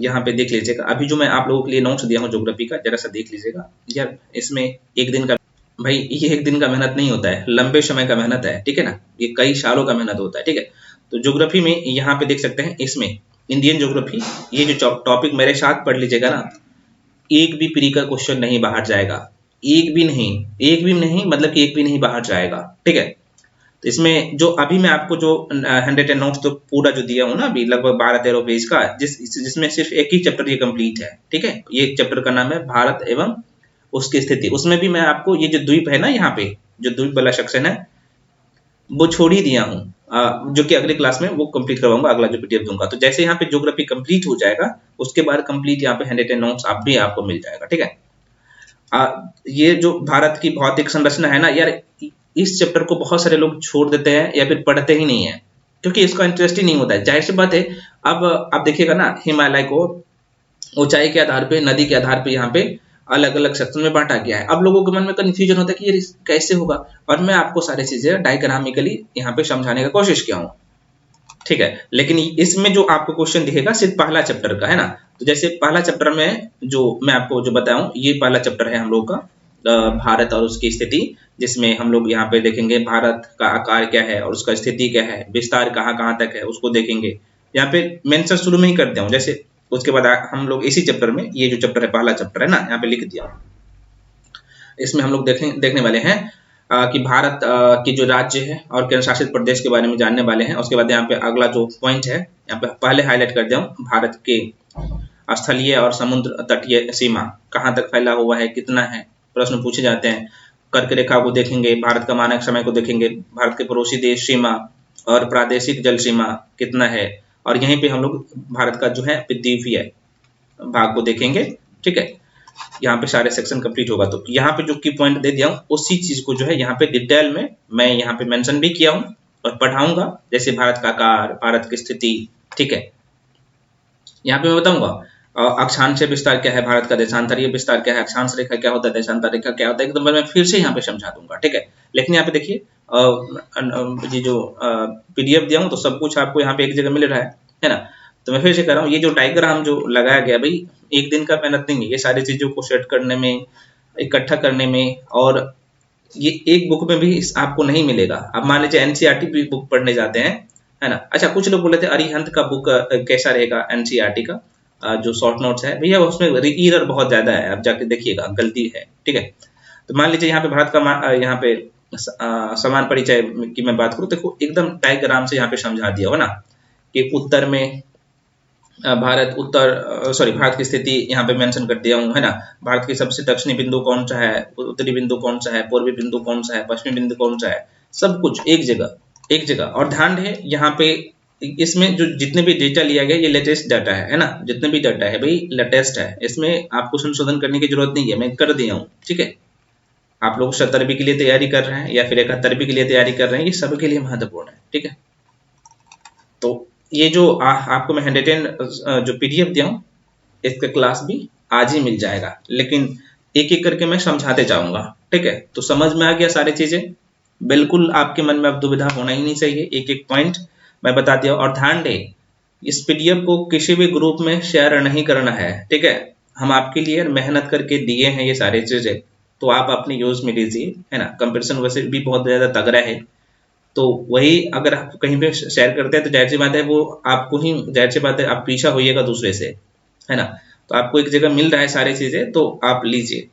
Speaker 1: यहाँ पे देख लीजिएगा। अभी जो मैं आप लोगों के लिए नोट्स दिया हूँ ज्योग्राफी का, जरा सा देख लीजिएगा यार। इसमें एक दिन का, भाई ये एक दिन का मेहनत नहीं होता है, लंबे समय का मेहनत है, ठीक है ना। ये कई सालों का मेहनत होता है, ठीक है। तो ज्योग्राफी में यहाँ पे देख सकते हैं, इसमें इंडियन ज्योग्राफी, ये जो टॉपिक मेरे साथ पढ़ लीजिएगा ना, एक भी प्री का क्वेश्चन नहीं बाहर जाएगा, एक भी नहीं, मतलब कि एक भी नहीं बाहर जाएगा, ठीक है। तो इसमें जो अभी मैं आपको जो 100 नोट्स तो पूरा जो दिया हूँ ना, अभी लगभग 12-13 पेज का, जिसमें सिर्फ एक ही चैप्टर ये कंप्लीट है, ठीक है। ये चैप्टर का नाम है भारत एवं उसकी स्थिति। उसमें भी मैं आपको ये जो द्वीप है ना, यहाँ पे जो द्वीप वाला सेक्शन है, वो छोड़ ही दिया हूँ, जो कि अगले क्लास में वो कंप्लीट करवाऊंगा, अगला जो पीडीएफ दूंगा। तो जैसे यहाँ पे ज्योग्राफी कंप्लीट हो जाएगा, उसके बाद कंप्लीट यहाँ पे हैंड रिटन नोट्स आप भी आपको मिल जाएगा। ठीक है, ये जो भारत की भौतिक संरचना है ना यार, इस चैप्टर को बहुत सारे लोग छोड़ देते हैं या फिर पढ़ते ही नहीं है, क्योंकि इसका इंटरेस्ट ही नहीं होता है। जाहिर सी बात है, अब आप देखिएगा ना, हिमालय को ऊंचाई के आधार पे, नदी के आधार पे यहाँ पे अलग अलग सेक्शन में बांटा गया है। अब लोगों के मन में कंफ्यूजन होता है कि ये कैसे होगा, और मैं आपको सारी चीजें डायग्रामिकली यहाँ पे समझाने का कोशिश किया हूँ। ठीक है, लेकिन इसमें जो आपको क्वेश्चन दिखेगा सिर्फ पहला चैप्टर का है ना। तो जैसे पहला चैप्टर में जो मैं आपको जो बताऊं, ये पहला चैप्टर है हम लोग का, भारत और उसकी स्थिति, जिसमें हम लोग यहाँ पे देखेंगे भारत का आकार क्या है और उसका स्थिति क्या है, विस्तार कहाँ कहाँ तक है उसको देखेंगे। यहाँ पे मेंशन शुरू में ही करते हूँ, जैसे उसके बाद हम लोग इसी चैप्टर में, ये जो चैप्टर है पहला चैप्टर है ना, यहाँ पे लिख दिया, इसमें हम लोग देखने वाले हैं कि भारत की जो राज्य है और केंद्र शासित प्रदेश के बारे में जानने वाले हैं। उसके बाद यहाँ पे अगला जो पॉइंट है, यहाँ पे पहले हाईलाइट कर दिया हूँ, भारत के स्थलीय और समुद्र तटीय सीमा कहाँ तक फैला हुआ है, कितना है, प्रश्न पूछे जाते हैं। कर्क रेखा को देखेंगे, भारत का मानक समय को देखेंगे, भारत के पड़ोसी देश सीमा और प्रादेशिक जल सीमा कितना है, और यहीं पे हम लोग भारत का जो है द्वीपीय भाग को देखेंगे। ठीक है, यहाँ पे सारे सेक्शन कंप्लीट होगा। तो यहाँ पे जो की पॉइंट दे दिया हूँ, उसी चीज को जो है यहाँ पे डिटेल में मैं यहाँ पे मेंशन भी किया हूँ और पढ़ाऊंगा, जैसे भारत का आकार, भारत की स्थिति। ठीक है, यहाँ पे मैं बताऊंगा अक्षांश विस्तार क्या है, भारत का देशांतरीय विस्तार क्या है, अक्षांश रेखा क्या होता है, देशांतर रेखा क्या होता है, एकदम मैं फिर से यहाँ पे समझा दूंगा। ठीक है, लेकिन यहाँ पे देखिए ये जो पीडीएफ दिया हूँ तो सब कुछ आपको यहाँ पे एक जगह मिल रहा है ना। तो मैं फिर से कह रहा हूँ, ये जो डायग्राम जो लगाया गया भाई, एक दिन का मेहनत नहीं है, ये सारी चीजों को सेट करने में, इकट्ठा करने में, और ये एक बुक में भी आपको नहीं मिलेगा। अब मान लीजिए एनसीईआरटी भी बुक पढ़ने जाते हैं, है ना। अच्छा, कुछ लोग बोले थे अरिहंत का बुक कैसा रहेगा, एनसीईआरटी का जो शॉर्ट नोट्स है भैया, उसमें एरर बहुत ज्यादा है, आप जाके देखिएगा, गलती है। ठीक है, तो मान लीजिए यहाँ पे भारत का यहाँ पे समान परिचय की मैं बात करूँ, देखो एकदम डायग्राम से यहाँ पे समझा दिया हो ना, कि उत्तर में भारत की स्थिति यहाँ पे मेंशन कर दिया हूँ, है ना। भारत की सबसे दक्षिणी बिंदु कौन सा है, उत्तरी बिंदु कौन सा है, पूर्वी बिंदु कौन सा है, पश्चिमी बिंदु कौन सा है, सब कुछ एक जगह। और ध्यान है यहाँ पे, इसमें जो जितने भी डेटा लिया गया ये लेटेस्ट डाटा है ना, जितने भी डाटा है भाई लेटेस्ट है, इसमें आपको संशोधन करने की जरूरत नहीं है, मैं कर दिया हूँ। ठीक है, आप लोग 70वीं के लिए तैयारी कर रहे हैं या फिर 71वीं के लिए तैयारी कर रहे हैं, ये सबके लिए महत्वपूर्ण है। ठीक है, तो ये जो आपको मैं हैंड रिटन जो पीडीएफ दिया हूँ, इसका क्लास भी आज ही मिल जाएगा, लेकिन एक एक करके मैं समझाते जाऊंगा। ठीक है, तो समझ में आ गया सारी चीजें, बिल्कुल आपके मन में अब दुविधा होना ही नहीं चाहिए, एक एक पॉइंट मैं बता दिया। और ध्यान दे, इस पीडीएफ को किसी भी ग्रुप में शेयर नहीं करना है। ठीक है, हम आपके लिए मेहनत करके दिए हैं ये सारी चीजें, तो आप अपने यूज में लीजिए, है ना। कंपटीशन वैसे भी बहुत ज्यादा तगड़ा है, तो वही अगर आप कहीं पे शेयर करते हैं तो जाहिर सी बात है वो आपको ही, जाहिर सी बात है आप पीछा होइएगा दूसरे से, है ना। तो आपको एक जगह मिल रहा है सारी चीजें, तो आप लीजिए।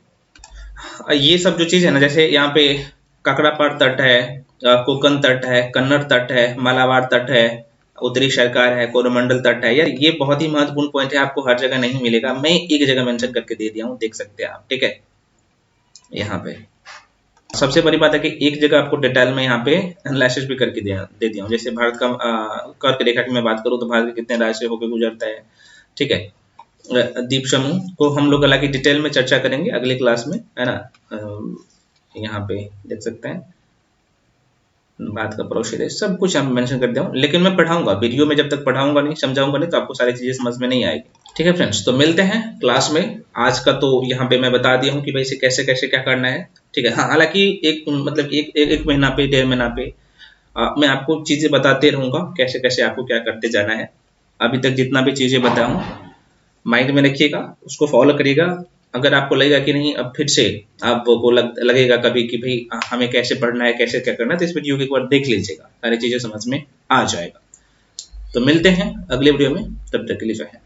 Speaker 1: ये सब जो चीज है ना, जैसे यहाँ पे काकड़ापाड़ तट है, कोकन तट है, कन्नड़ तट है, मालाबार तट है, उत्तरी सरकार है, कोरोमंडल तट है। यार ये बहुत ही महत्वपूर्ण पॉइंट है, आपको हर जगह नहीं मिलेगा, मैं एक जगह मेंशन करके दे दिया हूँ, देख सकते हैं आप। ठीक है, यहाँ पे सबसे बड़ी बात है कि एक जगह आपको डिटेल में यहाँ पे एनालिसिस भी करके दे दिया हूँ। जैसे भारत का कर्क रेखा की मैं बात करूँ तो भारत के कितने राज्य होकर गुजरता है। ठीक है, द्वीप समूह को हम लोग हालांकि डिटेल में चर्चा करेंगे अगली क्लास में, है ना। यहाँ पे देख सकते हैं बात का प्रोसीजर सब कुछ हम मेंशन कर दिया हूँ, लेकिन मैं पढ़ाऊंगा वीडियो में, जब तक पढ़ाऊंगा नहीं, समझाऊंगा नहीं, तो आपको सारी चीजें समझ में नहीं आएगी। ठीक है फ्रेंड्स, तो मिलते हैं क्लास में। आज का तो यहाँ पे मैं बता दिया हूँ कि भाई इसे कैसे कैसे क्या करना है। ठीक है, हाँ, हालांकि एक महीना पे, 1.5 महीना पे मैं आपको चीजें बताते रहूंगा, कैसे कैसे आपको क्या करते जाना है। अभी तक जितना भी चीजें बताऊँ माइंड में रखिएगा, उसको फॉलो करिएगा। अगर आपको लगेगा कि नहीं, अब फिर से आपको लगेगा कभी कि भाई हमें कैसे पढ़ना है, कैसे क्या करना है, तो इस वीडियो को एक बार देख लीजिएगा, सारी चीजें समझ में आ जाएगा। तो मिलते हैं अगले वीडियो में, तब तक के लिए जो है